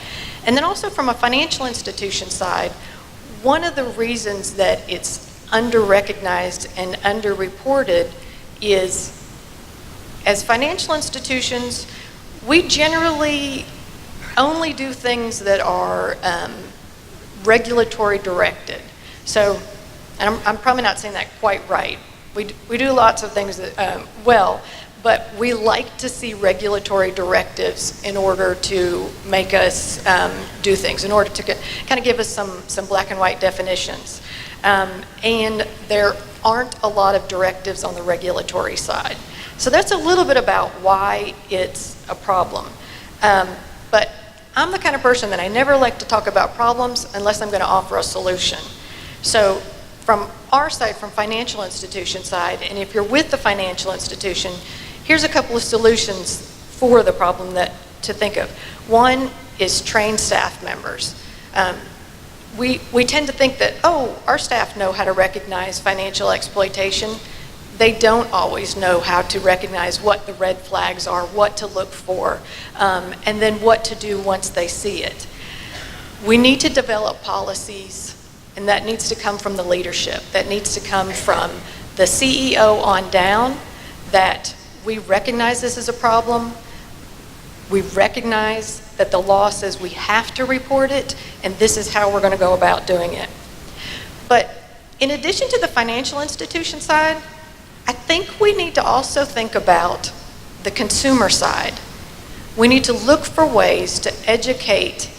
Speaker 8: And then also from a financial institution side, one of the reasons that it's under-recognized and under-reported is, as financial institutions, we generally only do things that are regulatory directed. So, and I'm probably not saying that quite right. We do lots of things that, but we like to see regulatory directives in order to make us do things, in order to kind of give us some black and white definitions. And there aren't a lot of directives on the regulatory side. So that's a little bit about why it's a problem. But I'm the kind of person that I never like to talk about problems unless I'm going to offer a solution. So from our side, from financial institution side, and if you're with the financial institution, here's a couple of solutions for the problem that to think of. One is train staff members. We tend to think that, oh, our staff know how to recognize financial exploitation. They don't always know how to recognize what the red flags are, what to look for, and then what to do once they see it. We need to develop policies, and that needs to come from the leadership. That needs to come from the CEO on down, that we recognize this as a problem. We recognize that the law says we have to report it, and this is how we're going to go about doing it. But in addition to the financial institution side, I think we need to also think about the consumer side. We need to look for ways to educate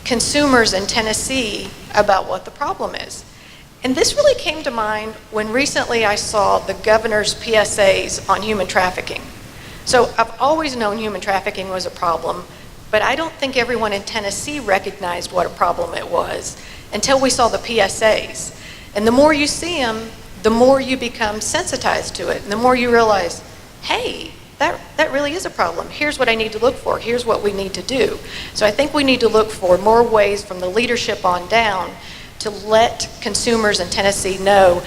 Speaker 8: consumers in Tennessee about what the problem is. And this really came to mind when recently I saw the governor's PSAs on human trafficking. So I've always known human trafficking was a problem, but I don't think everyone in Tennessee recognized what a problem it was until we saw the PSAs. And the more you see them, the more you become sensitized to it, and the more you realize, hey, that really is a problem. Here's what I need to look for. Here's what we need to do. So I think we need to look for more ways from the leadership on down to let consumers in Tennessee know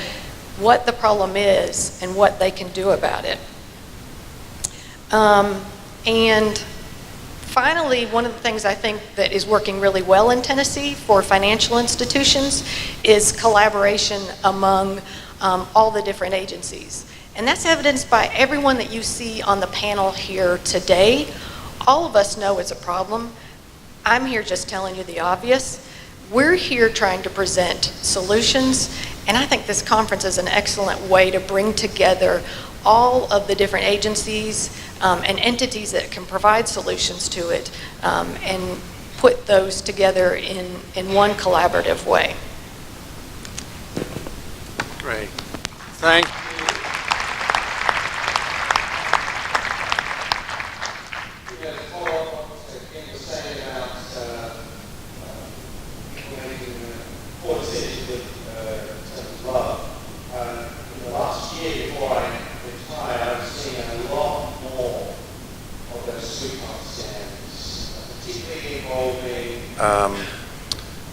Speaker 8: what the problem is and what they can do about it. And finally, one of the things I think that is working really well in Tennessee for financial institutions is collaboration among all the different agencies. And that's evidenced by everyone that you see on the panel here today. All of us know it's a problem. I'm here just telling you the obvious. We're here trying to present solutions, and I think this conference is an excellent way to bring together all of the different agencies and entities that can provide solutions to it and put those together in one collaborative way.
Speaker 1: Great. Thank you.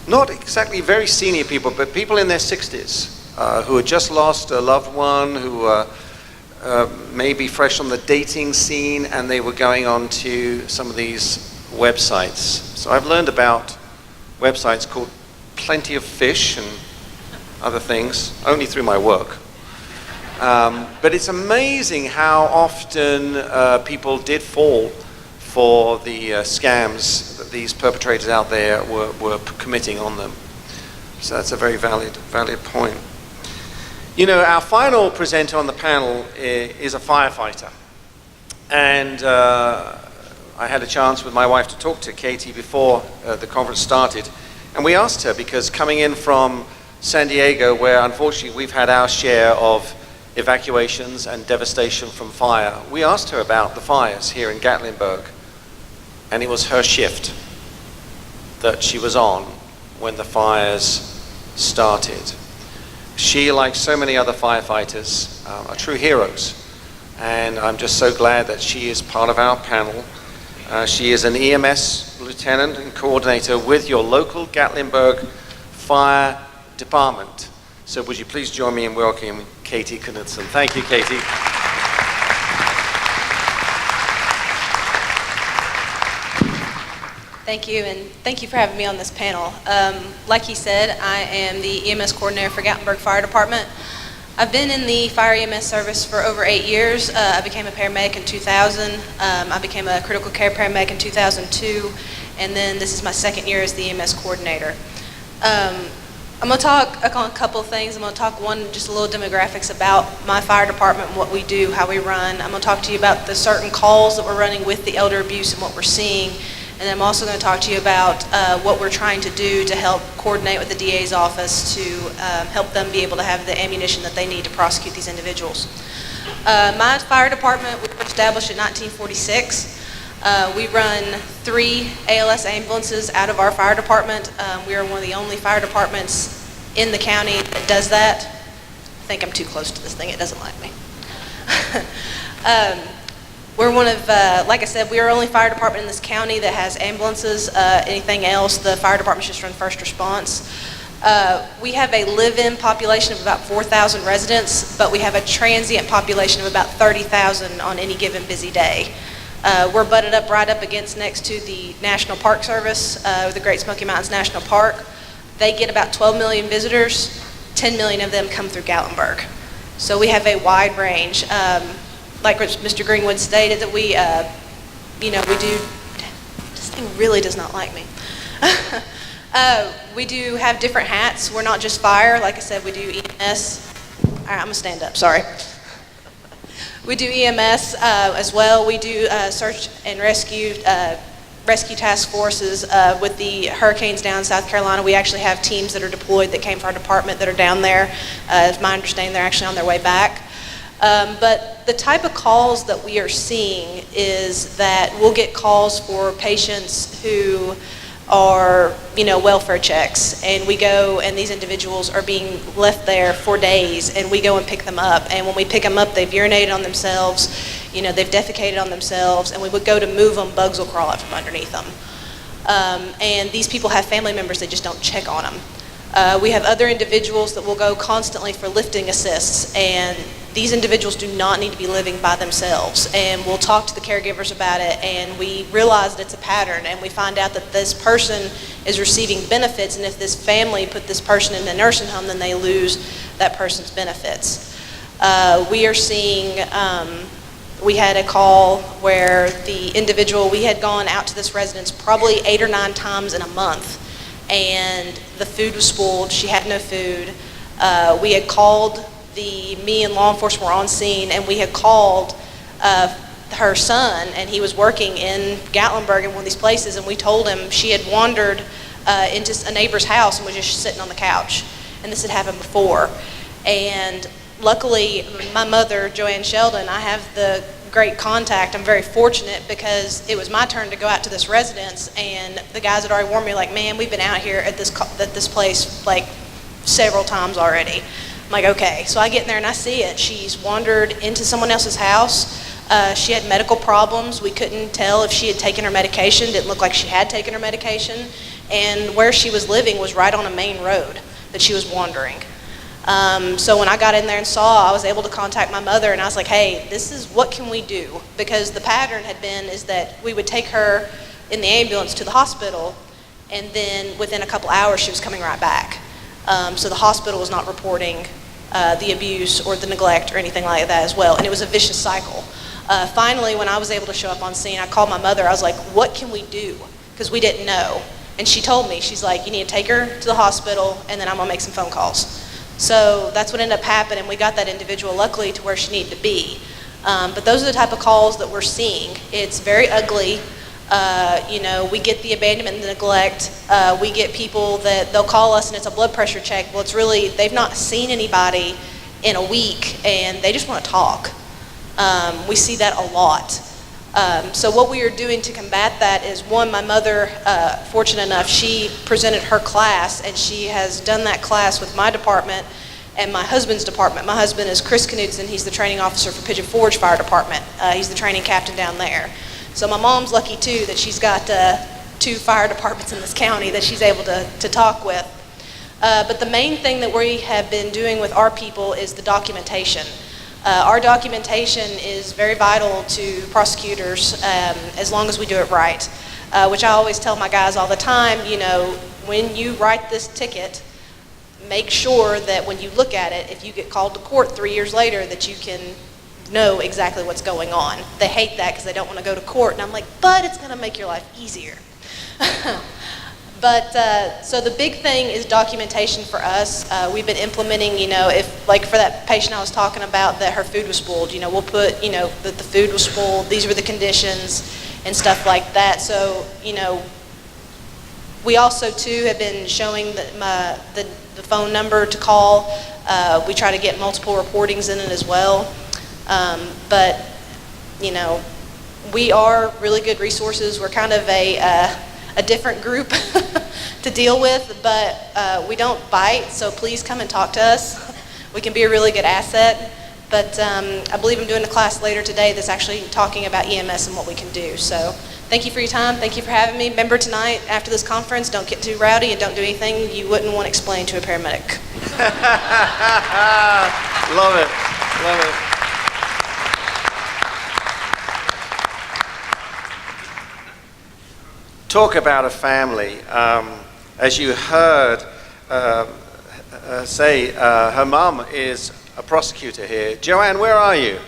Speaker 1: Not exactly very senior people, but people in their 60s who had just lost a loved one, who maybe fresh on the dating scene, and they were going on to some of these websites. So I've learned about websites called Plenty of Fish and other things, only through my work. But it's amazing how often people did fall for the scams that these perpetrators out there were committing on them. So that's a very valid point. You know, our final presenter on the panel is a firefighter. And I had a chance with my wife to talk to Katie before the conference started. And we asked her, because coming in from San Diego, where unfortunately we've had our share of evacuations and devastation from fire, we asked her about the fires here in Gatlinburg. And it was her shift that she was on when the fires started. She, like so many other firefighters, are true heroes. And I'm just so glad that she is part of our panel. She is an EMS lieutenant and coordinator with your local Gatlinburg Fire Department. So would you please join me in welcoming Katie Knudsen. Thank you, Katie.
Speaker 9: Thank you, and thank you for having me on this panel. Like he said, I am the EMS coordinator for Gatlinburg Fire Department. I've been in the fire EMS service for over 8 years. I became a paramedic in 2000. I became a critical care paramedic in 2002, and then this is my second year as the EMS coordinator. I'm going to talk on a couple of things. I'm going to talk just a little demographics about my fire department and what we do, how we run. I'm going to talk to you about the certain calls that we're running with the elder abuse and what we're seeing. And I'm also going to talk to you about what we're trying to do to help coordinate with the DA's office to help them be able to have the ammunition that they need to prosecute these individuals. My fire department was established in 1946. We run 3 ALS ambulances out of our fire department. We are one of the only fire departments in the county that does that. I think I'm too close to this thing. It doesn't like me. We're one of, like I said, we are only fire department in this county that has ambulances. Anything else, the fire departments just run first response. We have a live-in population of about 4,000 residents, but we have a transient population of about 30,000 on any given busy day. We're butted up right up against next to the National Park Service, the Great Smoky Mountains National Park. They get about 12 million visitors. 10 million of them come through Gatlinburg. So we have a wide range. Like Mr. Greenwood stated, that we do, this thing really does not like me. We do have different hats. We're not just fire. Like I said, we do EMS. All right, I'm gonna stand up, sorry. We do EMS as well. We do search and rescue task forces with the hurricanes down in South Carolina. We actually have teams that are deployed that came from our department that are down there. It's my understanding they're actually on their way back. But the type of calls that we are seeing is that we'll get calls for patients who are, welfare checks, and we go and these individuals are being left there for days, and we go and pick them up. And when we pick them up, they've urinated on themselves, they've defecated on themselves, and we would go to move them, bugs will crawl out from underneath them. And these people have family members that just don't check on them. We have other individuals that will go constantly for lifting assists, and these individuals do not need to be living by themselves. And we'll talk to the caregivers about it, and we realize that it's a pattern, and we find out that this person is receiving benefits, and if this family put this person in a nursing home, then they lose that person's benefits. We are seeing, we had a call where the individual, we had gone out to this residence probably 8 or 9 times in a month, and the food was spoiled, she had no food. We had called me and law enforcement were on scene, and we had called her son, and he was working in Gatlinburg in one of these places, and we told him she had wandered into a neighbor's house and was just sitting on the couch, and this had happened before. And luckily, my mother, Joanne Sheldon, I have the great contact. I'm very fortunate because it was my turn to go out to this residence, and the guys had already warned me, like, man, we've been out here at this place like several times already. I'm like, okay. So I get in there and I see it. She's wandered into someone else's house. She had medical problems. We couldn't tell if she had taken her medication. Didn't look like she had taken her medication. And where she was living was right on a main road that she was wandering. So when I got in there and saw, I was able to contact my mother, and I was like, hey, this is, what can we do? Because the pattern had been is that we would take her in the ambulance to the hospital, and then within a couple hours she was coming right back. So the hospital was not reporting the abuse or the neglect or anything like that as well, and it was a vicious cycle. Finally, when I was able to show up on scene, I called my mother. I was like, what can we do? Because we didn't know. And she told me, she's like, you need to take her to the hospital, and then I'm going to make some phone calls. So that's what ended up happening. We got that individual, luckily, to where she needed to be. But those are the type of calls that we're seeing. It's very ugly. We get the abandonment and the neglect. We get people that they'll call us and it's a blood pressure check. Well, it's really, they've not seen anybody in a week and they just want to talk. We see that a lot. So what we are doing to combat that is, one, my mother, fortunate enough, she presented her class, and she has done that class with my department and my husband's department. My husband is Chris Knudsen. He's the training officer for Pigeon Forge Fire Department. He's the training captain down there. So my mom's lucky too that she's got 2 fire departments in this county that she's able to talk with. But the main thing that we have been doing with our people is the documentation. Our documentation is very vital to prosecutors as long as we do it right, which I always tell my guys all the time, when you write this ticket, make sure that when you look at it, if you get called to court 3 years later, that you can know exactly what's going on. They hate that because they don't want to go to court, and I'm like, but it's going to make your life easier. But so the big thing is documentation for us. We've been implementing, if, like for that patient I was talking about that her food was spoiled, we'll put, that the food was spoiled, these were the conditions and stuff like that. So, we also too have been showing the phone number to call. We try to get multiple reportings in it as well. But, we are really good resources. We're kind of a different group to deal with, but we don't bite, so please come and talk to us. We can be a really good asset. But I believe I'm doing a class later today that's actually talking about EMS and what we can do. So thank you for your time. Thank you for having me. Remember tonight, after this conference, don't get too rowdy and don't do anything you wouldn't want to explain to a paramedic.
Speaker 1: Love it. Love it. Talk about a family. As you heard say, her mom is a prosecutor here. Joanne, where are you?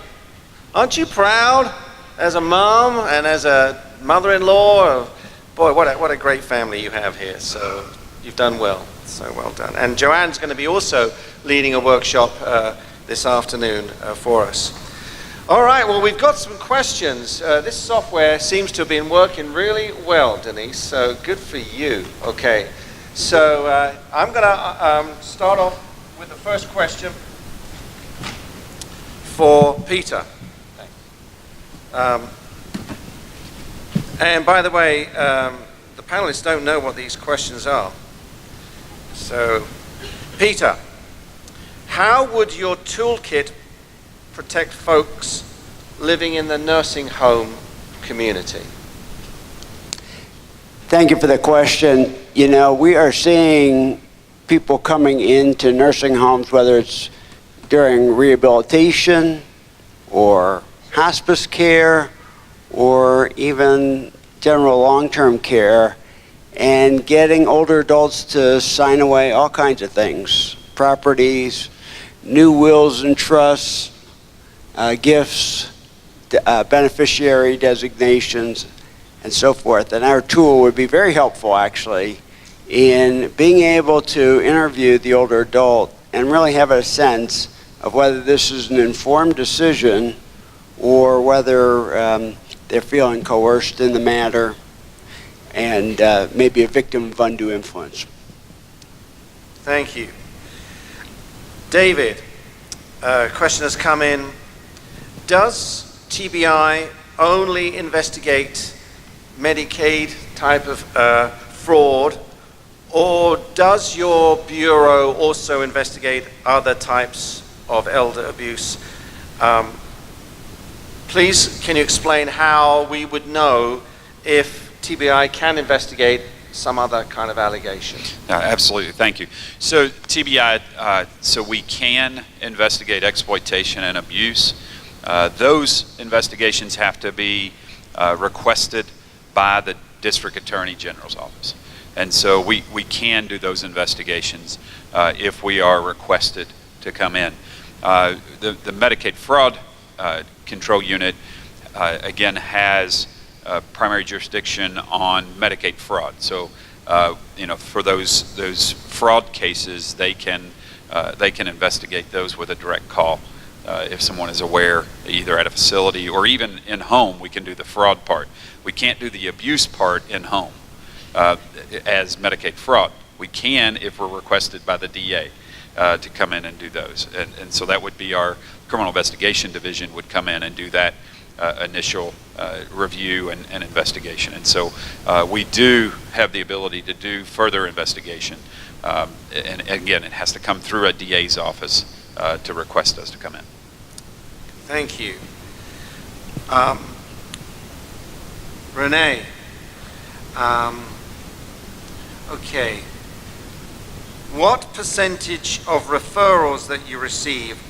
Speaker 1: Aren't you proud as a mom and as a mother-in-law? Boy, what a great family you have here. So you've done well. So well done. And Joanne's going to be also leading a workshop this afternoon for us. All right, well, we've got some questions. This software seems to have been working really well, Denise, so good for you. Okay, so I'm going to start off with the first question for Peter. And by the way, the panelists don't know what these questions are. So, Peter, how would your toolkit protect folks living in the nursing home community?
Speaker 2: Thank you for the question. You know, we are seeing people coming into nursing homes, whether it's during rehabilitation or hospice care or even general long-term care, and getting older adults to sign away all kinds of things, properties, new wills and trusts, gifts, beneficiary designations, and so forth. And our tool would be very helpful, actually, in being able to interview the older adult and really have a sense of whether this is an informed decision or whether they're feeling coerced in the matter and maybe a victim of undue influence.
Speaker 1: Thank you. David, a question has come in. Does TBI only investigate Medicaid type of fraud, or does your bureau also investigate other types of elder abuse? Please, can you explain how we would know if TBI can investigate some other kind of allegation?
Speaker 3: Absolutely, thank you. So TBI, so we can investigate exploitation and abuse. Those investigations have to be requested by the District Attorney General's office. And so we can do those investigations if we are requested to come in. The Medicaid Fraud Control Unit, again, has primary jurisdiction on Medicaid fraud. So, for those fraud cases, they can investigate those with a direct call. If someone is aware, either at a facility or even in home, we can do the fraud part. We can't do the abuse part in home as Medicaid fraud. We can if we're requested by the DA to come in and do those. And so that would be our criminal investigation division would come in and do that initial review and investigation. And so we do have the ability to do further investigation. And again, it has to come through a DA's office to request us to come in.
Speaker 1: Thank you. Renee, okay. What percentage of referrals that you receive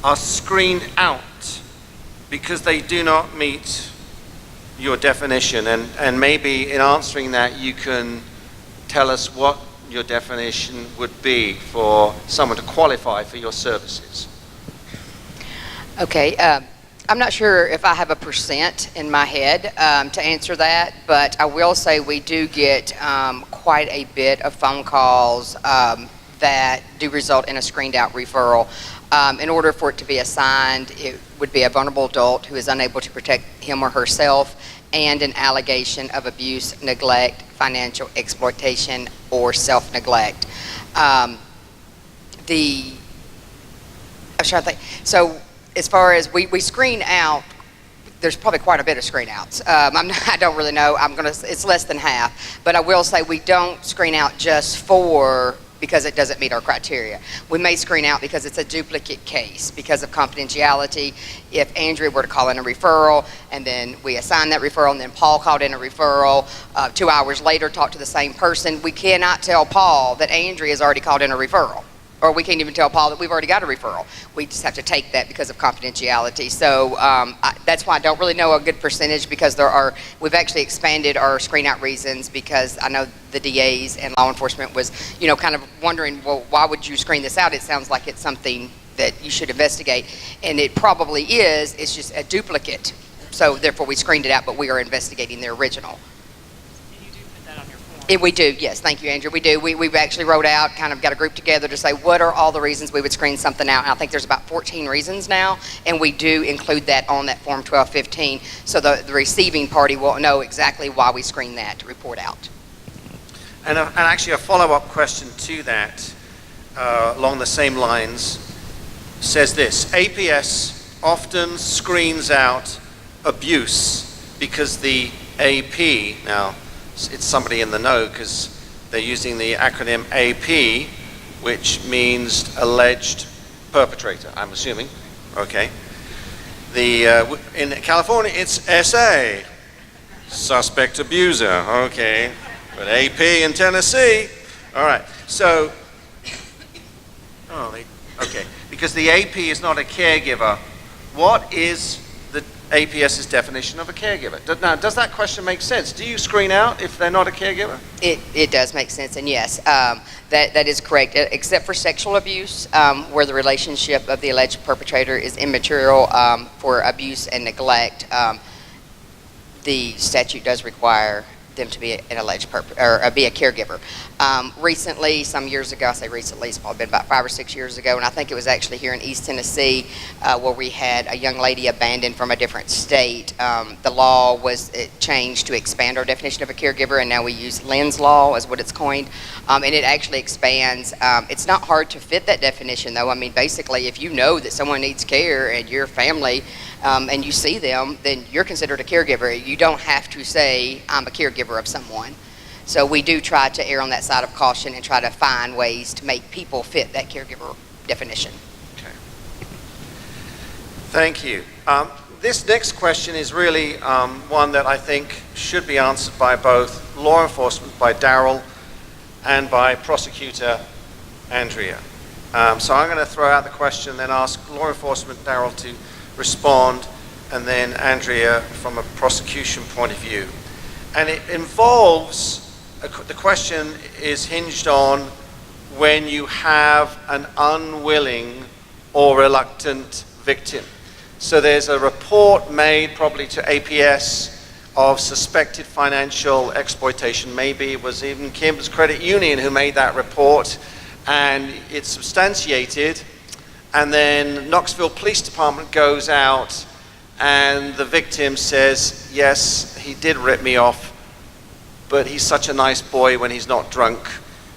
Speaker 1: are screened out because they do not meet your definition? And maybe in answering that, you can tell us what your definition would be for someone to qualify for your services.
Speaker 4: Okay, I'm not sure if I have a percent in my head to answer that, but I will say we do get quite a bit of phone calls that do result in a screened out referral. In order for it to be assigned, it would be a vulnerable adult who is unable to protect him or herself and an allegation of abuse, neglect, financial exploitation, or self-neglect. I'm trying to think. So as far as we screen out, there's probably quite a bit of screen outs. I don't really know. It's less than half. But I will say we don't screen out just because it doesn't meet our criteria. We may screen out because it's a duplicate case because of confidentiality. If Andrea were to call in a referral and then we assign that referral and then Paul called in a referral, 2 hours later talked to the same person, we cannot tell Paul that Andrea has already called in a referral. Or we can't even tell Paul that we've already got a referral. We just have to take that because of confidentiality. So that's why I don't really know a good percentage because we've actually expanded our screen out reasons because I know the DAs and law enforcement was, kind of wondering, well, why would you screen this out? It sounds like it's something that you should investigate. And it probably is. It's just a duplicate. So therefore we screened it out, but we are investigating the original.
Speaker 5: And you do put that on your form.
Speaker 4: We do, yes. Thank you, Andrew. We do. We've actually wrote out, kind of got a group together to say what are all the reasons we would screen something out. And I think there's about 14 reasons now, and we do include that on that Form 1215, so the receiving party will know exactly why we screen that to report out.
Speaker 1: And actually a follow-up question to that, along the same lines, says this: APS often screens out abuse because the AP, now it's somebody in the know because they're using the acronym AP, which means alleged perpetrator, I'm assuming. Okay. In California, it's SA, suspect abuser. Okay. But AP in Tennessee, all right. So, okay. Because the AP is not a caregiver, what is the APS's definition of a caregiver? Now, does that question make sense? Do you screen out if they're not a caregiver?
Speaker 4: It does make sense, and yes, that is correct, except for sexual abuse, where the relationship of the alleged perpetrator is immaterial. For abuse and neglect, the statute does require them to be an alleged or be a caregiver. Recently, some years ago, I say recently, it's probably been about 5 or 6 years ago, and I think it was actually here in East Tennessee where we had a young lady abandoned from a different state. The law was changed to expand our definition of a caregiver, and now we use Lynn's Law is what it's coined, and it actually expands. It's not hard to fit that definition, though. I mean, basically, if you know that someone needs care and your family and you see them, then you're considered a caregiver. You don't have to say, I'm a caregiver of someone. So we do try to err on that side of caution and try to find ways to make people fit that caregiver definition.
Speaker 1: Okay. Thank you. This next question is really one that I think should be answered by both law enforcement, by Daryl, and by prosecutor Andrea. So I'm going to throw out the question, then ask law enforcement Daryl to respond, and then Andrea from a prosecution point of view. And it involves, the question is hinged on when you have an unwilling or reluctant victim. So there's a report made probably to APS of suspected financial exploitation. Maybe it was even Kim's Credit Union who made that report, and it's substantiated. And then Knoxville Police Department goes out and the victim says, yes, he did rip me off, but he's such a nice boy when he's not drunk.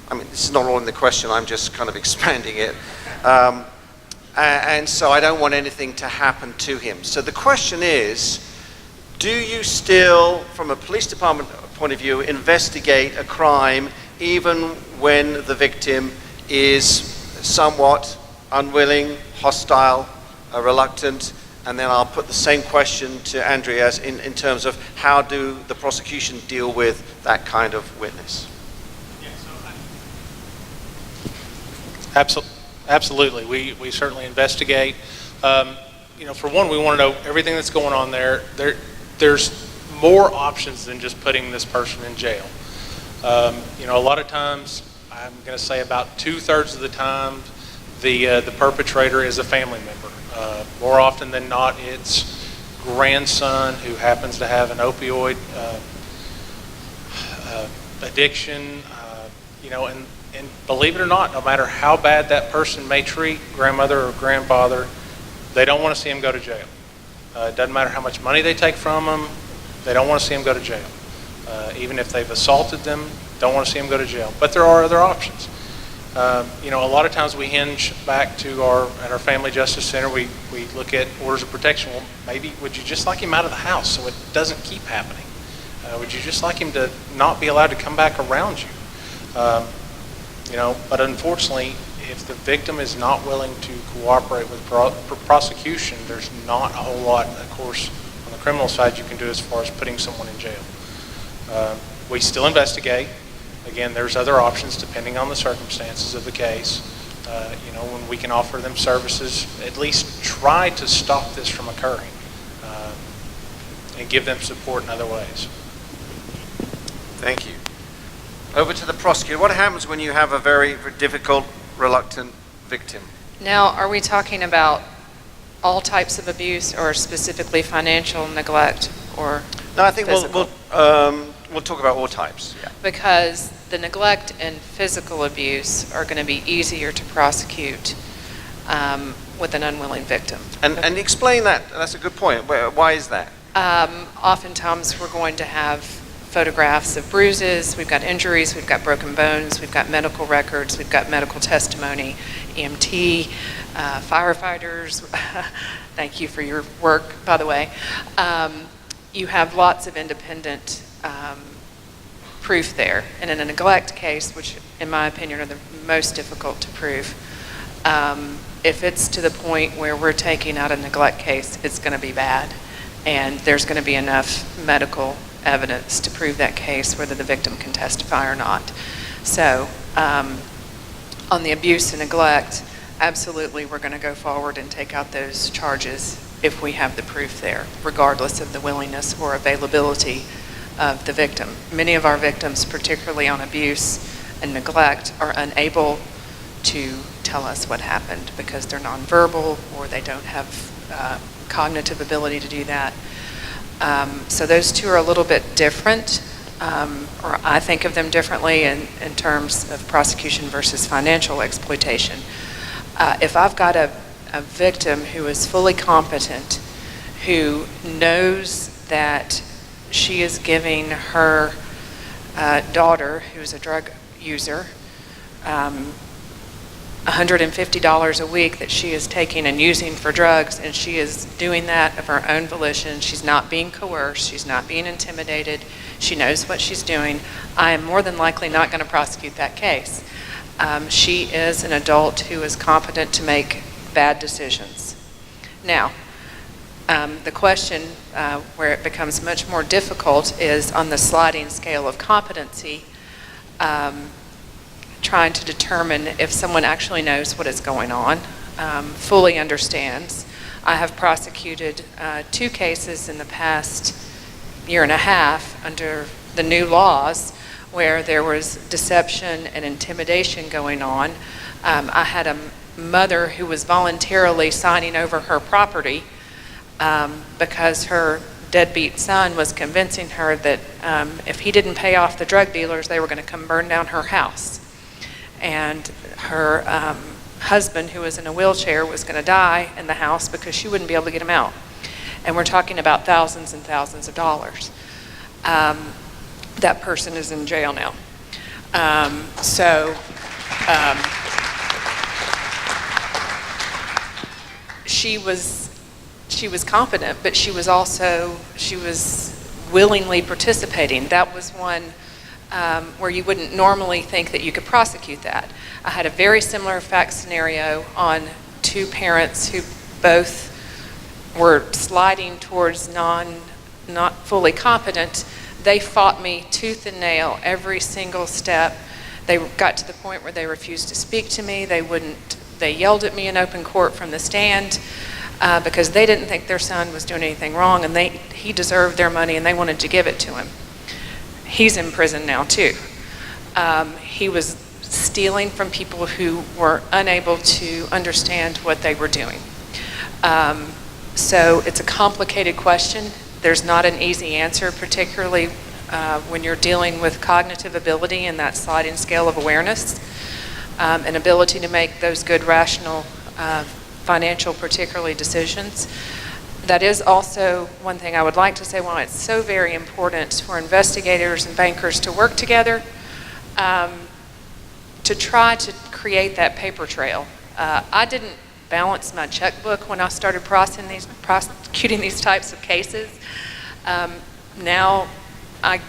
Speaker 1: I mean, this is not all in the question, I'm just kind of expanding it. And so I don't want anything to happen to him. So the question is, do you still, from a police department point of view, investigate a crime even when the victim is somewhat unwilling, hostile, reluctant? And then I'll put the same question to Andrea in terms of how do the prosecution deal with that kind of witness?
Speaker 7: Absolutely. We certainly investigate. For one, we want to know everything that's going on there. There's more options than just putting this person in jail. A lot of times, I'm going to say about 2/3 of the time, the perpetrator is a family member. More often than not, it's grandson who happens to have an opioid addiction. And believe it or not, no matter how bad that person may treat grandmother or grandfather, they don't want to see him go to jail. It doesn't matter how much money they take from them, they don't want to see him go to jail. Even if they've assaulted them, don't want to see him go to jail. But there are other options. A lot of times we hinge back to our Family Justice Center. We look at orders of protection. Well, maybe would you just like him out of the house so it doesn't keep happening? Would you just like him to not be allowed to come back around you? But unfortunately, if the victim is not willing to cooperate with prosecution, there's not a whole lot, of course, on the criminal side you can do as far as putting someone in jail. We still investigate. Again, there's other options depending on the circumstances of the case. When we can offer them services, at least try to stop this from occurring and give them support in other ways.
Speaker 1: Thank you. Over to the prosecutor. What happens when you have a very difficult, reluctant victim?
Speaker 5: Now, are we talking about all types of abuse or specifically financial neglect or
Speaker 1: No, I think
Speaker 5: physical?
Speaker 1: we'll talk about all types. Yeah.
Speaker 5: Because the neglect and physical abuse are going to be easier to prosecute with an unwilling victim.
Speaker 1: And explain that. That's a good point. Why is that?
Speaker 5: Oftentimes, we're going to have photographs of bruises, we've got injuries, we've got broken bones, we've got medical records, we've got medical testimony, EMT, firefighters. Thank you for your work, by the way. You have lots of independent proof there. And in a neglect case, which in my opinion are the most difficult to prove, if it's to the point where we're taking out a neglect case, it's going to be bad. And there's going to be enough medical evidence to prove that case, whether the victim can testify or not. So on the abuse and neglect, absolutely we're going to go forward and take out those charges if we have the proof there, regardless of the willingness or availability of the victim. Many of our victims, particularly on abuse and neglect, are unable to tell us what happened because they're nonverbal or they don't have cognitive ability to do that. So those two are a little bit different, or I think of them differently in terms of prosecution versus financial exploitation. If I've got a victim who is fully competent, who knows that she is giving her daughter, who's a drug user, $150 a week that she is taking and using for drugs, and she is doing that of her own volition. She's not being coerced. She's not being intimidated. She knows what she's doing. I am more than likely not going to prosecute that case. She is an adult who is competent to make bad decisions. Now, the question where it becomes much more difficult is on the sliding scale of competency, trying to determine if someone actually knows what is going on, fully understands. I have prosecuted 2 cases in the past year and a half under the new laws where there was deception and intimidation going on. I had a mother who was voluntarily signing over her property because her deadbeat son was convincing her that if he didn't pay off the drug dealers, they were going to come burn down her house. And her husband, who was in a wheelchair, was going to die in the house because she wouldn't be able to get him out. And we're talking about thousands and thousands of dollars. That person is in jail now. She was competent, but she was willingly participating. That was one where you wouldn't normally think that you could prosecute that. I had a very similar fact scenario on 2 parents who both were sliding towards not fully competent. They fought me tooth and nail every single step. They got to the point where they refused to speak to me. They yelled at me in open court from the stand because they didn't think their son was doing anything wrong, and he deserved their money and they wanted to give it to him. He's in prison now too. He was stealing from people who were unable to understand what they were doing. So it's a complicated question. There's not an easy answer, particularly when you're dealing with cognitive ability and that sliding scale of awareness, and ability to make those good, rational, financial, particularly, decisions. That is also one thing I would like to say, why it's so very important for investigators and bankers to work together to try to create that paper trail. I didn't balance my checkbook when I started prosecuting these types of cases. Now I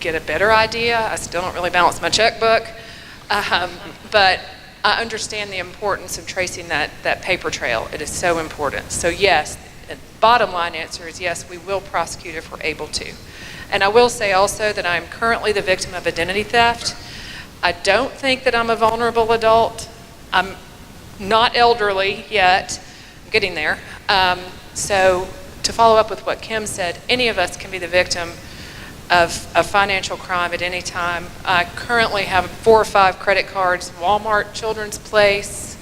Speaker 5: get a better idea. I still don't really balance my checkbook, but I understand the importance of tracing that paper trail. It is so important. So yes, the bottom line answer is yes, we will prosecute if we're able to. And I will say also that I'm currently the victim of identity theft. I don't think that I'm a vulnerable adult. I'm not elderly yet. I'm getting there. So to follow up with what Kim said, any of us can be the victim of a financial crime at any time. I currently have 4 or 5 credit cards, Walmart, Children's Place.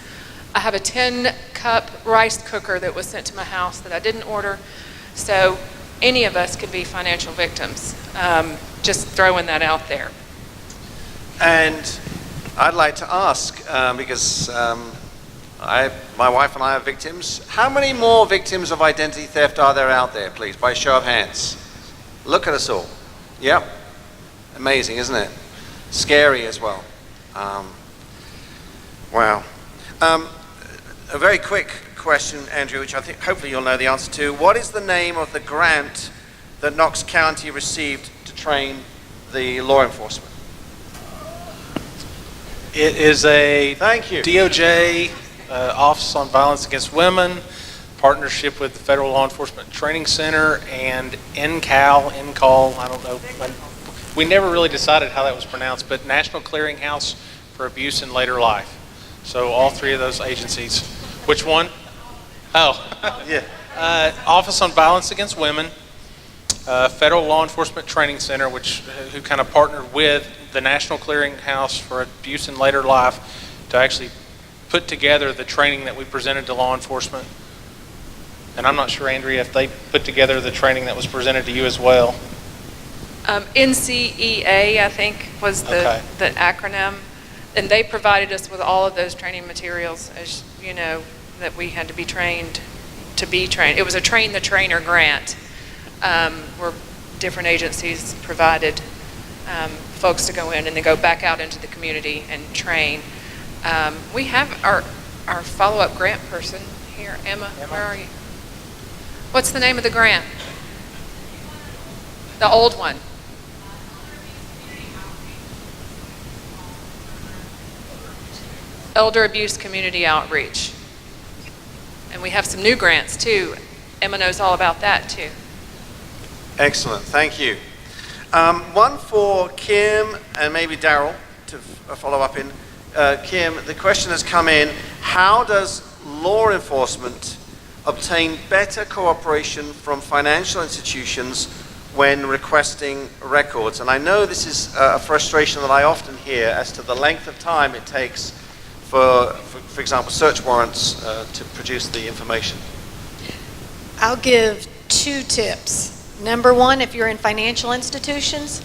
Speaker 5: I have a 10-cup rice cooker that was sent to my house that I didn't order. So any of us could be financial victims. Just throwing that out there.
Speaker 1: And I'd like to ask, because my wife and I are victims, how many more victims of identity theft are there out there, please, by show of hands? Look at us all. Yep. Amazing, isn't it? Scary as well. Wow. A very quick question, Andrew, which I think hopefully you'll know the answer to. What is the name of the grant that Knox County received to train the law enforcement?
Speaker 7: It is a
Speaker 1: Thank you.
Speaker 7: DOJ Office on Violence Against Women, partnership with the Federal Law Enforcement Training Center and NCAL, I don't know. We never really decided how that was pronounced, but National Clearinghouse for Abuse in Later Life. So all three of those agencies. Which one? Oh,
Speaker 1: Yeah.
Speaker 7: Office on Violence Against Women, Federal Law Enforcement Training Center, who kind of partnered with the National Clearinghouse for Abuse in Later Life to actually put together the training that we presented to law enforcement. And I'm not sure, Andrea, if they put together the training that was presented to you as well.
Speaker 5: NCEA, I think, was the acronym. And they provided us with all of those training materials, as you know, that we had to be trained to be trained. It was a train the trainer grant, where different agencies provided folks to go in and then go back out into the community and train. We have our follow-up grant person here. Emma, where are you? What's the name of the grant? The old one. Elder Abuse Community Outreach. And we have some new grants too. Emma knows all about that too.
Speaker 1: Excellent, thank you. One for Kim and maybe Daryl to follow up in. Kim, the question has come in, how does law enforcement obtain better cooperation from financial institutions when requesting records? And I know this is a frustration that I often hear as to the length of time it takes for example, search warrants to produce the information.
Speaker 8: I'll give 2 tips. Number 1, if you're in financial institutions,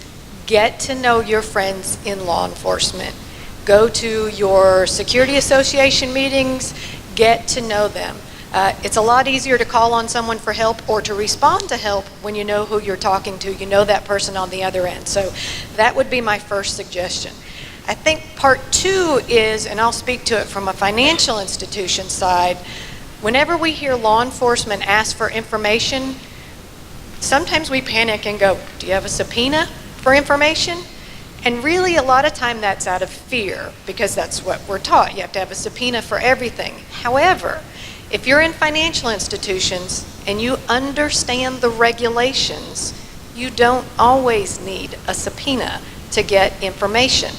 Speaker 8: get to know your friends in law enforcement. Go to your security association meetings, get to know them. It's a lot easier to call on someone for help or to respond to help when you know who you're talking to, you know that person on the other end. So that would be my first suggestion. I think part 2 is, and I'll speak to it from a financial institution side, whenever we hear law enforcement ask for information, sometimes we panic and go, do you have a subpoena for information? And really a lot of time that's out of fear because that's what we're taught. You have to have a subpoena for everything. However, if you're in financial institutions and you understand the regulations, you don't always need a subpoena to get information.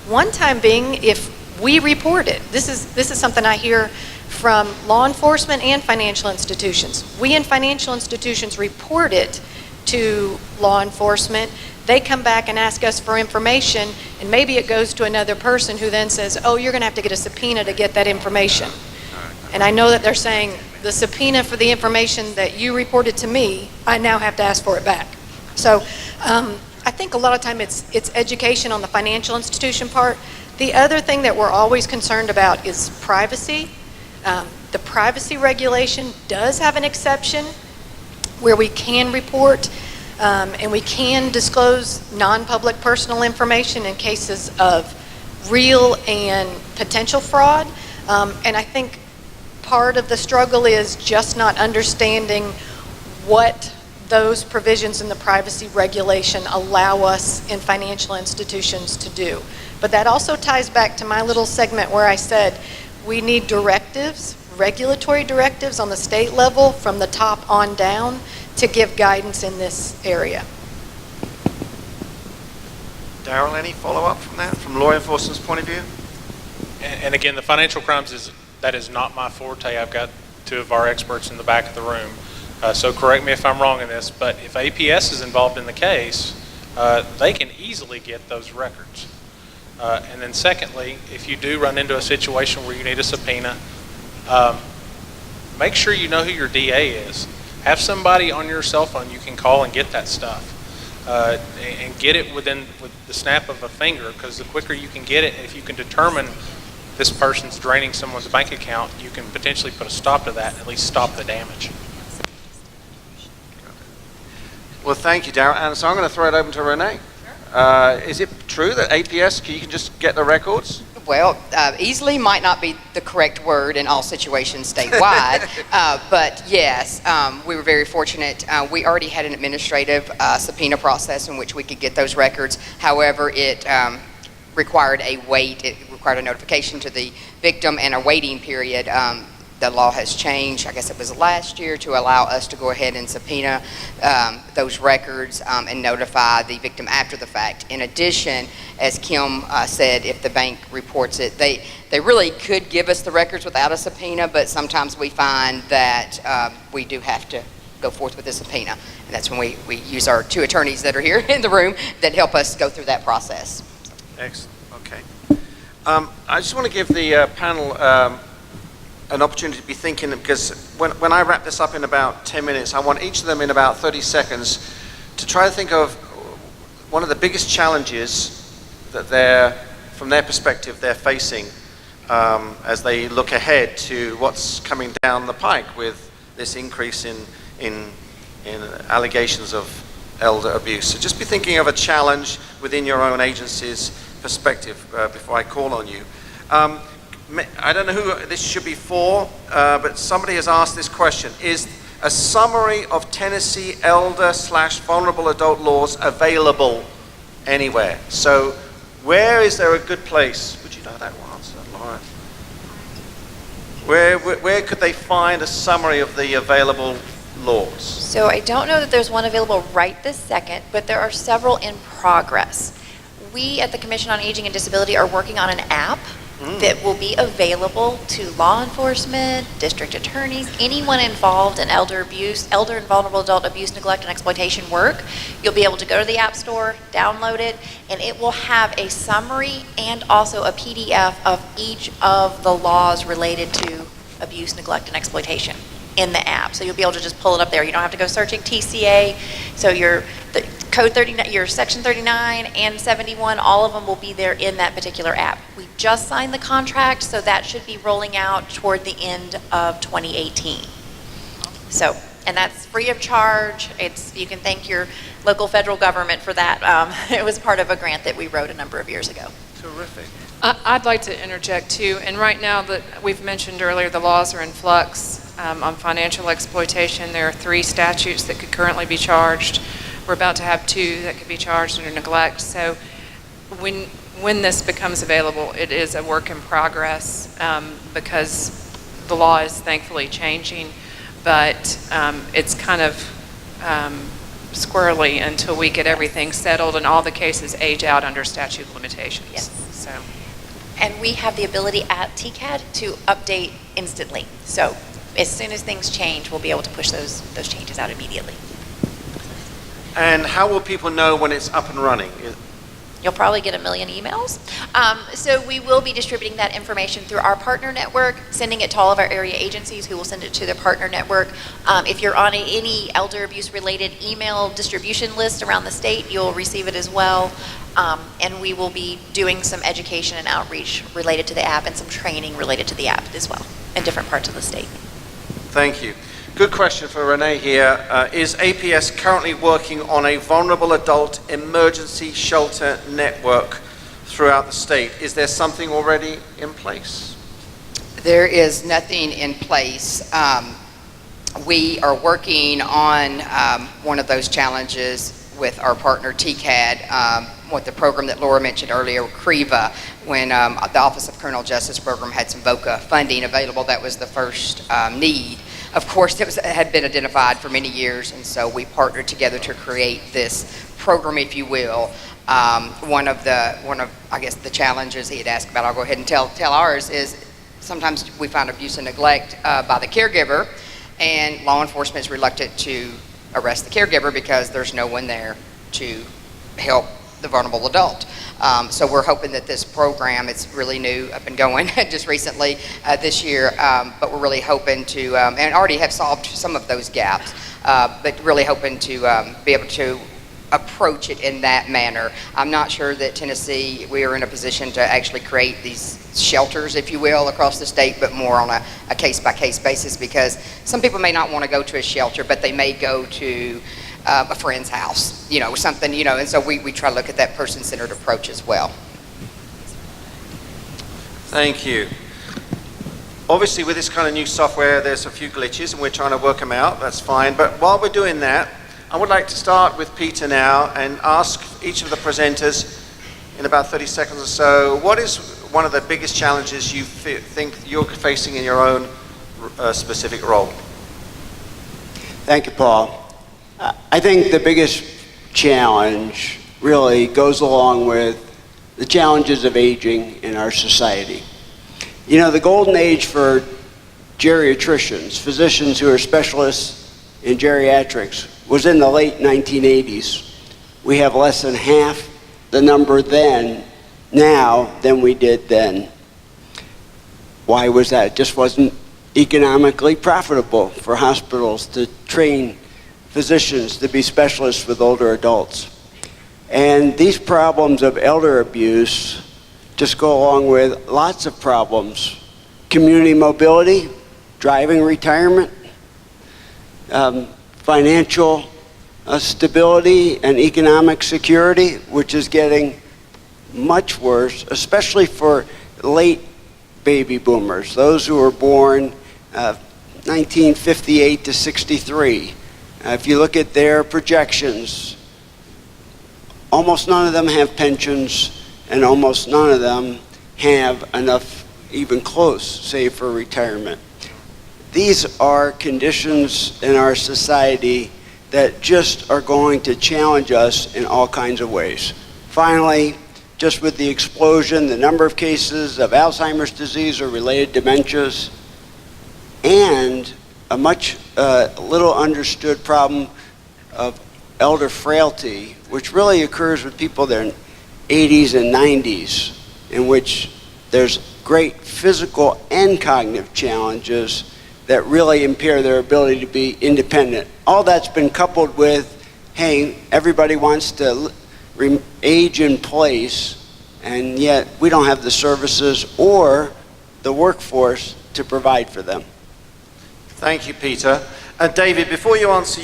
Speaker 8: One time being, if we report it, this is something I hear from law enforcement and financial institutions. We in financial institutions report it to law enforcement. They come back and ask us for information, and maybe it goes to another person who then says, oh, you're going to have to get a subpoena to get that information. And I know that they're saying, the subpoena for the information that you reported to me, I now have to ask for it back. So I think a lot of time it's education on the financial institution part. The other thing that we're always concerned about is privacy. The privacy regulation does have an exception where we can report and we can disclose non-public personal information in cases of real and potential fraud. And I think part of the struggle is just not understanding what those provisions in the privacy regulation allow us in financial institutions to do. But that also ties back to my little segment where I said we need directives, regulatory directives on the state level from the top on down to give guidance in this area.
Speaker 1: Daryl, any follow-up from that, from law enforcement's point of view?
Speaker 7: And again, the financial crimes, that is not my forte. I've got 2 of our experts in the back of the room. So correct me if I'm wrong in this, but if APS is involved in the case, they can easily get those records. And then secondly, if you do run into a situation where you need a subpoena, make sure you know who your DA is. have somebody on your cell phone you can call and get that stuff. And get it with the snap of a finger, because the quicker you can get it, if you can determine this person's draining someone's bank account, you can potentially put a stop to that and at least stop the damage.
Speaker 1: Well, thank you, Darrell. And so I'm going to throw it open to Renee. Is it true that APS, you can just get the records?
Speaker 4: Well, easily might not be the correct word in all situations statewide, but yes, we were very fortunate. We already had an administrative subpoena process in which we could get those records. However, it required a wait. It required a notification to the victim and a waiting period. The law has changed, I guess it was last year, to allow us to go ahead and subpoena those records and notify the victim after the fact. In addition, as Kim said, if the bank reports it, they really could give us the records without a subpoena, but sometimes we find that we do have to go forth with a subpoena. And that's when we use our two attorneys that are here in the room that help us go through that process.
Speaker 1: Excellent. Okay. I just want to give the panel an opportunity to be thinking, because when I wrap this up in about 10 minutes, I want each of them in about 30 seconds to try to think of one of the biggest challenges that from their perspective, they're facing as they look ahead to what's coming down the pike with this increase in allegations of elder abuse. So just be thinking of a challenge within your own agency's perspective before I call on you. I don't know who this should be for, but somebody has asked this question. Is a summary of Tennessee elder/vulnerable adult laws available anywhere? So where is there a good place? Would you know that answer, Laura? Where could they find a summary of the available laws?
Speaker 6: So I don't know that there's one available right this second, but there are several in progress. We at the Commission on Aging and Disability are working on an app that will be available to law enforcement, district attorneys, anyone involved in elder and vulnerable adult abuse, neglect, and exploitation work. You'll be able to go to the App Store, download it, and it will have a summary and also a PDF of each of the laws related to abuse, neglect, and exploitation in the app. So you'll be able to just pull it up there. You don't have to go searching TCA. So the Code 39, your Section 39 and 71, all of them will be there in that particular app. We just signed the contract, so that should be rolling out toward the end of 2018. So, and that's free of charge. You can thank your local federal government for that. It was part of a grant that we wrote a number of years ago.
Speaker 1: Terrific.
Speaker 5: I'd like to interject too, and right now that we've mentioned earlier, the laws are in flux on financial exploitation. There are 3 statutes that could currently be charged. We're about to have 2 that could be charged under neglect. So when this becomes available, it is a work in progress because the law is thankfully changing, but it's kind of squirrely until we get everything settled and all the cases age out under statute of limitations.
Speaker 6: Yes.
Speaker 5: So.
Speaker 6: And we have the ability at TCAD to update instantly. So as soon as things change, we'll be able to push those changes out immediately.
Speaker 1: And how will people know when it's up and running?
Speaker 6: You'll probably get 1 million emails. So we will be distributing that information through our partner network, sending it to all of our area agencies who will send it to their partner network. If you're on any elder abuse related email distribution list around the state, you'll receive it as well. And we will be doing some education and outreach related to the app and some training related to the app as well in different parts of the state.
Speaker 1: Thank you. Good question for Renee here. Is APS currently working on a vulnerable adult emergency shelter network throughout the state? Is there something already in place?
Speaker 4: There is nothing in place. We are working on one of those challenges with our partner TCAD, with the program that Laura mentioned earlier, CREVA, when the Office of Criminal Justice Program had some VOCA funding available. That was the first need. Of course, it had been identified for many years, and so we partnered together to create this program, if you will. One of I guess the challenges he had asked about, I'll go ahead and tell ours, is sometimes we find abuse and neglect by the caregiver, and law enforcement is reluctant to arrest the caregiver because there's no one there to help the vulnerable adult. So we're hoping that this program, it's really new, up and going just recently this year, but we're really hoping to, and already have solved some of those gaps, but really hoping to be able to approach it in that manner. I'm not sure that Tennessee, we are in a position to actually create these shelters, if you will, across the state, but more on a case-by-case basis, because some people may not want to go to a shelter, but they may go to a friend's house, something, and so we try to look at that person-centered approach as well.
Speaker 1: Thank you. Obviously, with this kind of new software, there's a few glitches, and we're trying to work them out. That's fine. But while we're doing that, I would like to start with Peter now and ask each of the presenters in about 30 seconds or so, what is one of the biggest challenges you think you're facing in your own specific role?
Speaker 2: Thank you, Paul. I think the biggest challenge really goes along with the challenges of aging in our society. The golden age for geriatricians, physicians who are specialists in geriatrics, was in the late 1980s. We have less than half the number now than we did then. Why was that? It just wasn't economically profitable for hospitals to train physicians to be specialists with older adults. And these problems of elder abuse just go along with lots of problems. Community mobility, driving retirement, financial stability and economic security, which is getting much worse, especially for late baby boomers, those who were born 1958 to 63. If you look at their projections, almost none of them have pensions, and almost none of them have enough, even close, saved for retirement. These are conditions in our society that just are going to challenge us in all kinds of ways. Finally, just with the explosion, the number of cases of Alzheimer's disease or related dementias, and a much little understood problem of elder frailty, which really occurs with people that are in 80s and 90s, in which there's great physical and cognitive challenges that really impair their ability to be independent. All that's been coupled with, hey, everybody wants to age in place, and yet we don't have the services or the workforce to provide for them.
Speaker 1: Thank you, Peter. David, before you answer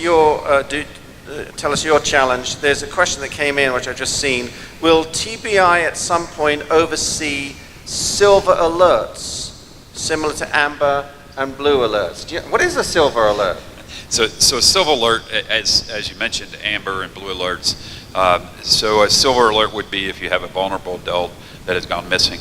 Speaker 1: tell us your challenge, there's a question that came in, which I've just seen. Will TBI at some point oversee silver alerts, similar to amber and blue alerts? What is a silver alert?
Speaker 3: So a silver alert, as you mentioned, amber and blue alerts. So a silver alert would be if you have a vulnerable adult that has gone missing,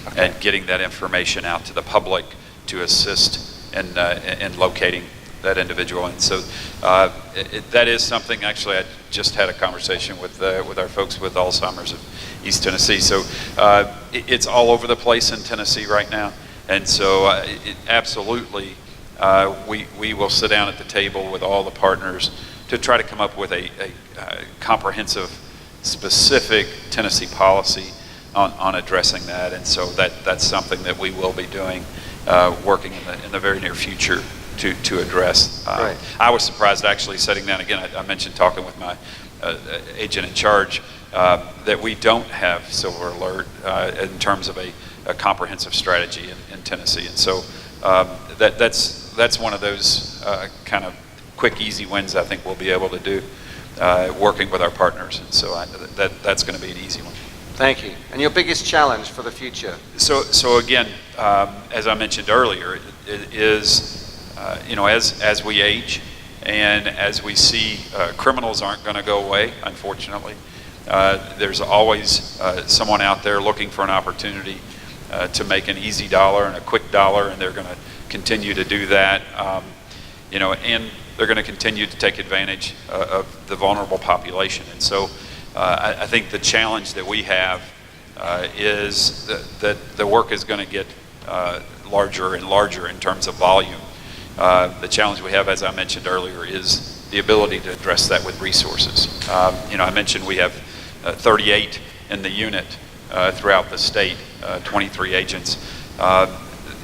Speaker 3: okay, and getting that information out to the public to assist in locating that individual. And so that is something, actually, I just had a conversation with our folks with Alzheimer's of East Tennessee. So it's all over the place in Tennessee right now. And so absolutely, we will sit down at the table with all the partners to try to come up with a comprehensive, specific Tennessee policy on addressing that. And so that's something that we will be doing, working in the very near future to address.
Speaker 1: Right.
Speaker 3: I was surprised, actually, sitting down again. I mentioned talking with my agent in charge that we don't have silver alert in terms of a comprehensive strategy in Tennessee. And so that's one of those kind of quick, easy wins I think we'll be able to do working with our partners. And so that's going to be an easy one.
Speaker 1: Thank you. And your biggest challenge for the future?
Speaker 3: So again, as I mentioned earlier, it is, as we age and as we see criminals aren't going to go away, unfortunately. There's always someone out there looking for an opportunity to make an easy dollar and a quick dollar, and they're going to continue to do that. And they're going to continue to take advantage of the vulnerable population. And so I think the challenge that we have is that the work is going to get larger and larger in terms of volume. The challenge we have, as I mentioned earlier, is the ability to address that with resources. I mentioned we have 38 in the unit throughout the state, 23 agents.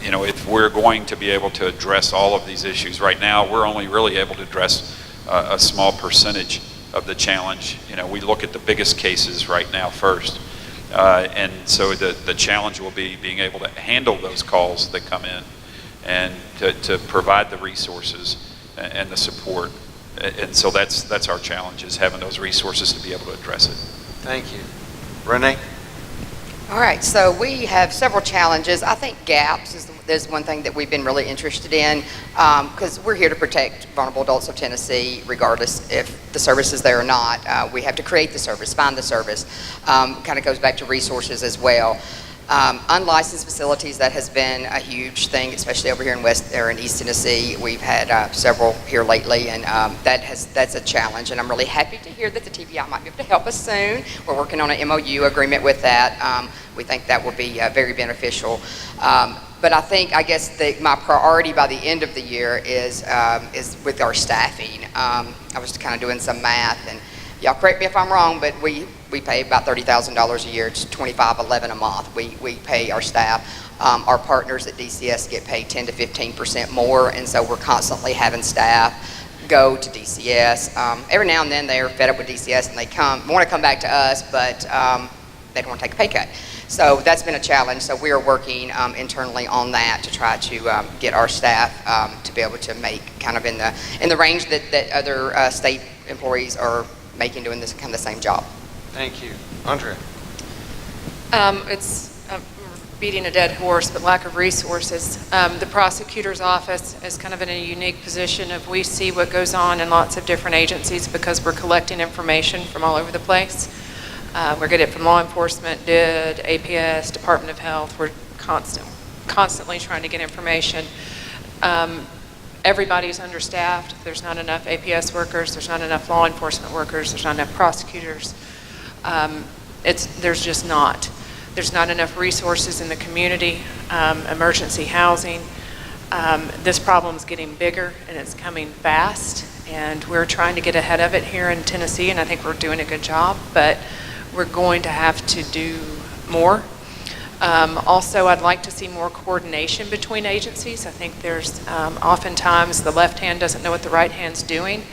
Speaker 3: If we're going to be able to address all of these issues, right now we're only really able to address a small percentage of the challenge. We look at the biggest cases right now first. And so the challenge will be being able to handle those calls that come in and to provide the resources and the support. And so that's our challenge, is having those resources to be able to address it.
Speaker 1: Thank you. Renee?
Speaker 4: All right, so we have several challenges. I think gaps is one thing that we've been really interested in, because we're here to protect vulnerable adults of Tennessee, regardless if the service is there or not. We have to create the service, find the service. Kind of goes back to resources as well. Unlicensed facilities, that has been a huge thing, especially over here in East Tennessee. We've had several here lately, and that's a challenge. And I'm really happy to hear that the TBI might be able to help us soon. We're working on an MOU agreement with that. We think that will be very beneficial. But I guess my priority by the end of the year is with our staffing. I was kind of doing some math, and y'all correct me if I'm wrong, but we pay about $30,000 a year. It's $25.11 a month. We pay our staff. Our partners at DCS get paid 10 to 15% more, and so we're constantly having staff go to DCS. Every now and then they're fed up with DCS and they want to come back to us, but they don't want to take a pay cut. So that's been a challenge. So we are working internally on that to try to get our staff to be able to make kind of in the range that other state employees are making, doing this kind of the same job.
Speaker 1: Thank you. Andrea?
Speaker 5: It's beating a dead horse, but lack of resources. The prosecutor's office is kind of in a unique position of we see what goes on in lots of different agencies because we're collecting information from all over the place. We're getting it from law enforcement, DID, APS, Department of Health. We're constantly trying to get information. Everybody's understaffed. There's not enough APS workers. There's not enough law enforcement workers. There's not enough prosecutors. There's just not. There's not enough resources in the community, emergency housing. This problem's getting bigger and it's coming fast, and we're trying to get ahead of it here in Tennessee, and I think we're doing a good job, but we're going to have to do more. Also, I'd like to see more coordination between agencies. I think there's oftentimes the left hand doesn't know what the right hand's doing.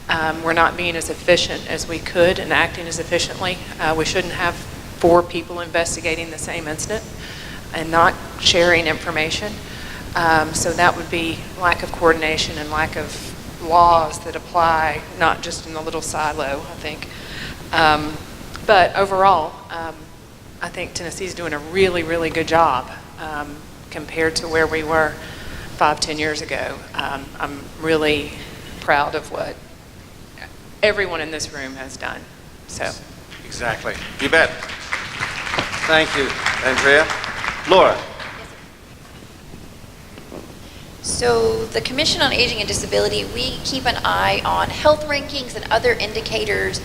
Speaker 5: We're not being as efficient as we could and acting as efficiently. We shouldn't have 4 people investigating the same incident and not sharing information. So that would be lack of coordination and lack of laws that apply, not just in the little silo, I think. But overall, I think Tennessee's doing a really, really good job compared to where we were 5-10 years ago. I'm really proud of what everyone in this room has done. So.
Speaker 1: Exactly. You bet. Thank you, Andrea. Laura?
Speaker 6: So the Commission on Aging and Disability, we keep an eye on health rankings and other indicators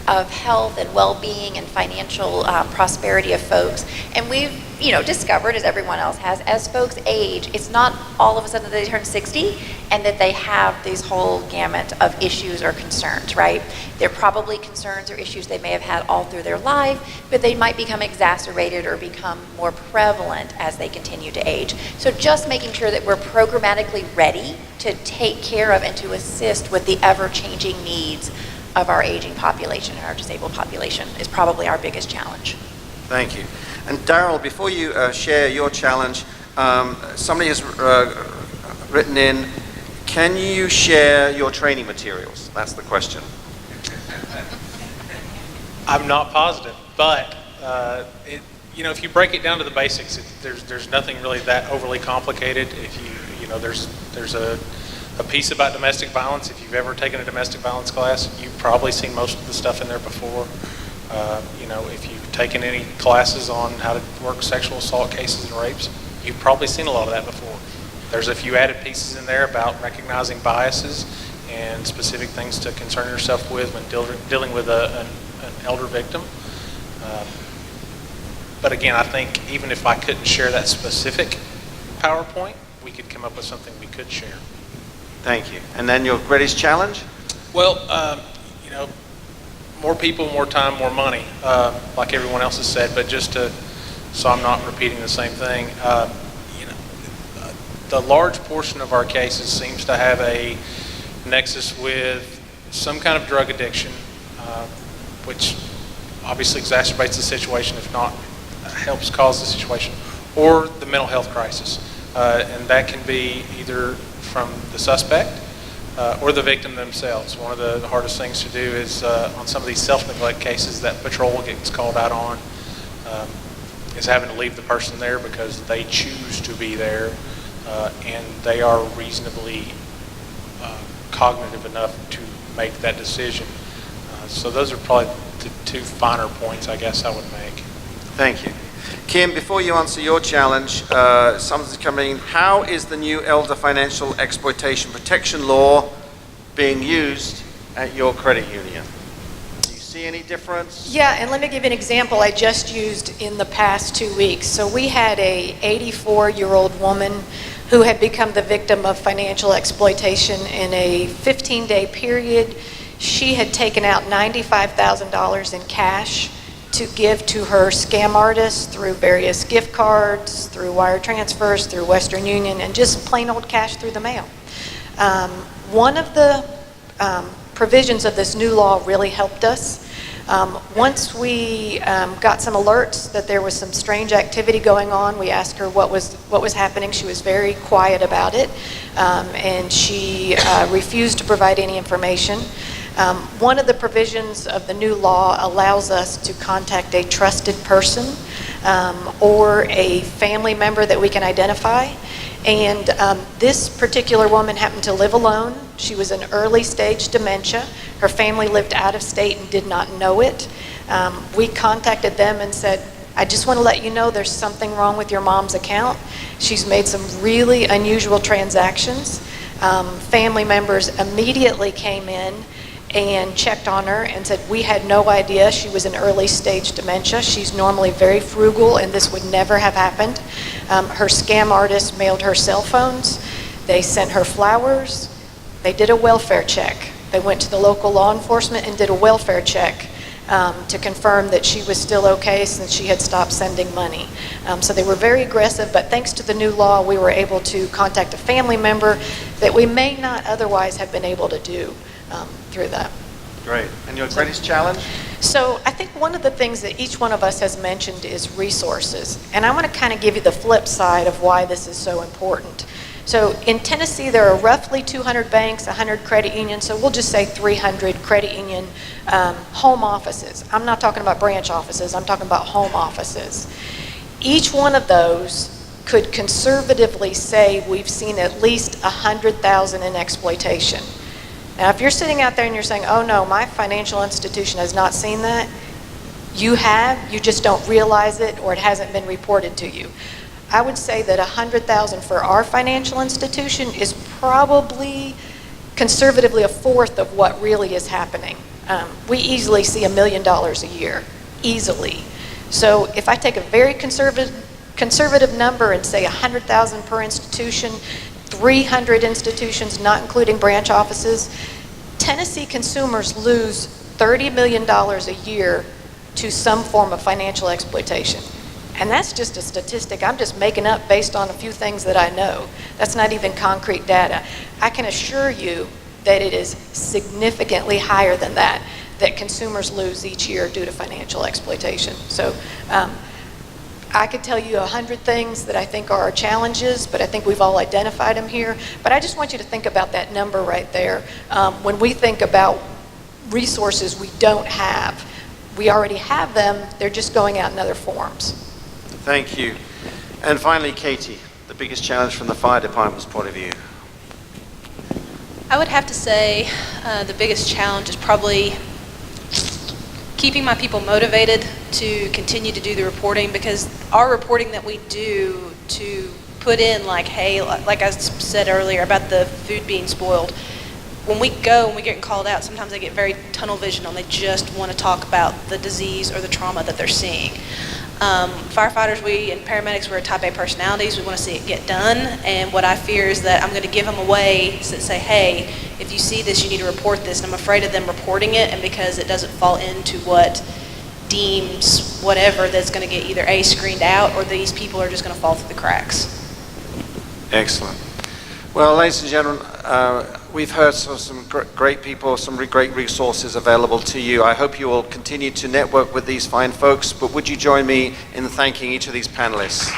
Speaker 6: of health and well-being and financial prosperity of folks. And we've, discovered, as everyone else has, as folks age, it's not all of a sudden that they turn 60 and that they have this whole gamut of issues or concerns, right? They're probably concerns or issues they may have had all through their life, but they might become exacerbated or become more prevalent as they continue to age. So just making sure that we're programmatically ready to take care of and to assist with the ever-changing needs of our aging population and our disabled population is probably our biggest challenge.
Speaker 1: Thank you. And Daryl, before you share your challenge, somebody has written in, can you share your training materials? That's the question.
Speaker 7: I'm not positive, but if you break it down to the basics, there's nothing really that overly complicated. If there's a piece about domestic violence. If you've ever taken a domestic violence class, you've probably seen most of the stuff in there before. If you've taken any classes on how to work sexual assault cases and rapes, you've probably seen a lot of that before. There's a few added pieces in there about recognizing biases and specific things to concern yourself with when dealing with an elder victim. But again, I think even if I couldn't share that specific PowerPoint, we could come up with something we could share.
Speaker 1: Thank you. And then your greatest challenge?
Speaker 7: Well, more people, more time, more money, like everyone else has said, but so I'm not repeating the same thing. The large portion of our cases seems to have a nexus with some kind of drug addiction, which obviously exacerbates the situation, if not helps cause the situation, or the mental health crisis. And that can be either from the suspect or the victim themselves. One of the hardest things to do is on some of these self-neglect cases that patrol gets called out on, is having to leave the person there because they choose to be there, and they are reasonably cognitive enough to make that decision. So those are probably the two finer points, I guess, I would make.
Speaker 1: Thank you. Kim, before you answer your challenge, something's coming. How is the new elder financial exploitation protection law being used at your credit union? Do you see any difference?
Speaker 8: Yeah, and let me give you an example I just used in the past 2 weeks. So we had a 84-year-old woman who had become the victim of financial exploitation in a 15-day period. She had taken out $95,000 in cash to give to her scam artists through various gift cards, through wire transfers, through Western Union, and just plain old cash through the mail. One of the provisions of this new law really helped us. Once we got some alerts that there was some strange activity going on, we asked her what was happening. She was very quiet about it, and she refused to provide any information. One of the provisions of the new law allows us to contact a trusted person or a family member that we can identify. And this particular woman happened to live alone. She was in early stage dementia. Her family lived out of state and did not know it. We contacted them and said, I just want to let you know there's something wrong with your mom's account. She's made some really unusual transactions. Family members immediately came in and checked on her and said, we had no idea she was in early stage dementia. She's normally very frugal and this would never have happened. Her scam artist mailed her cell phones. They sent her flowers. They did a welfare check. They went to the local law enforcement and did a welfare check to confirm that she was still okay since she had stopped sending money. So they were very aggressive, but thanks to the new law, we were able to contact a family member that we may not otherwise have been able to do through that.
Speaker 1: Great. And your greatest challenge?
Speaker 8: So I think one of the things that each one of us has mentioned is resources. And I want to kind of give you the flip side of why this is so important. So in Tennessee, there are roughly 200 banks, 100 credit unions, so we'll just say 300 credit union home offices. I'm not talking about branch offices, I'm talking about home offices. Each one of those could conservatively say we've seen at least 100,000 in exploitation. Now, if you're sitting out there and you're saying, oh no, my financial institution has not seen that, you have, you just don't realize it or it hasn't been reported to you. I would say that 100,000 for our financial institution is probably conservatively a fourth of what really is happening. We easily see $1 million a year, easily. So if I take a very conservative number and say 100,000 per institution, 300 institutions, not including branch offices, Tennessee consumers lose $30 million a year to some form of financial exploitation. And that's just a statistic I'm just making up based on a few things that I know. That's not even concrete data. I can assure you that it is significantly higher than that consumers lose each year due to financial exploitation. So I could tell you 100 things that I think are our challenges, but I think we've all identified them here. But I just want you to think about that number right there. When we think about resources we don't have, we already have them, they're just going out in other forms.
Speaker 1: Thank you. And finally, Katie, the biggest challenge from the fire department's point of view.
Speaker 9: I would have to say the biggest challenge is probably keeping my people motivated to continue to do the reporting, because our reporting that we do to put in, like, hey, like I said earlier about the food being spoiled, when we go and we get called out, sometimes they get very tunnel vision and they just want to talk about the disease or the trauma that they're seeing. Firefighters, and paramedics, we're type A personalities. We want to see it get done. And what I fear is that I'm going to give them away that say, hey, if you see this, you need to report this. And I'm afraid of them reporting it, and because it doesn't fall into what deems whatever, that's going to get either A, screened out, or these people are just going to fall through the cracks.
Speaker 1: Excellent. Well, ladies and gentlemen, we've heard some great people, some great resources available to you. I hope you will continue to network with these fine folks, but would you join me in thanking each of these panelists?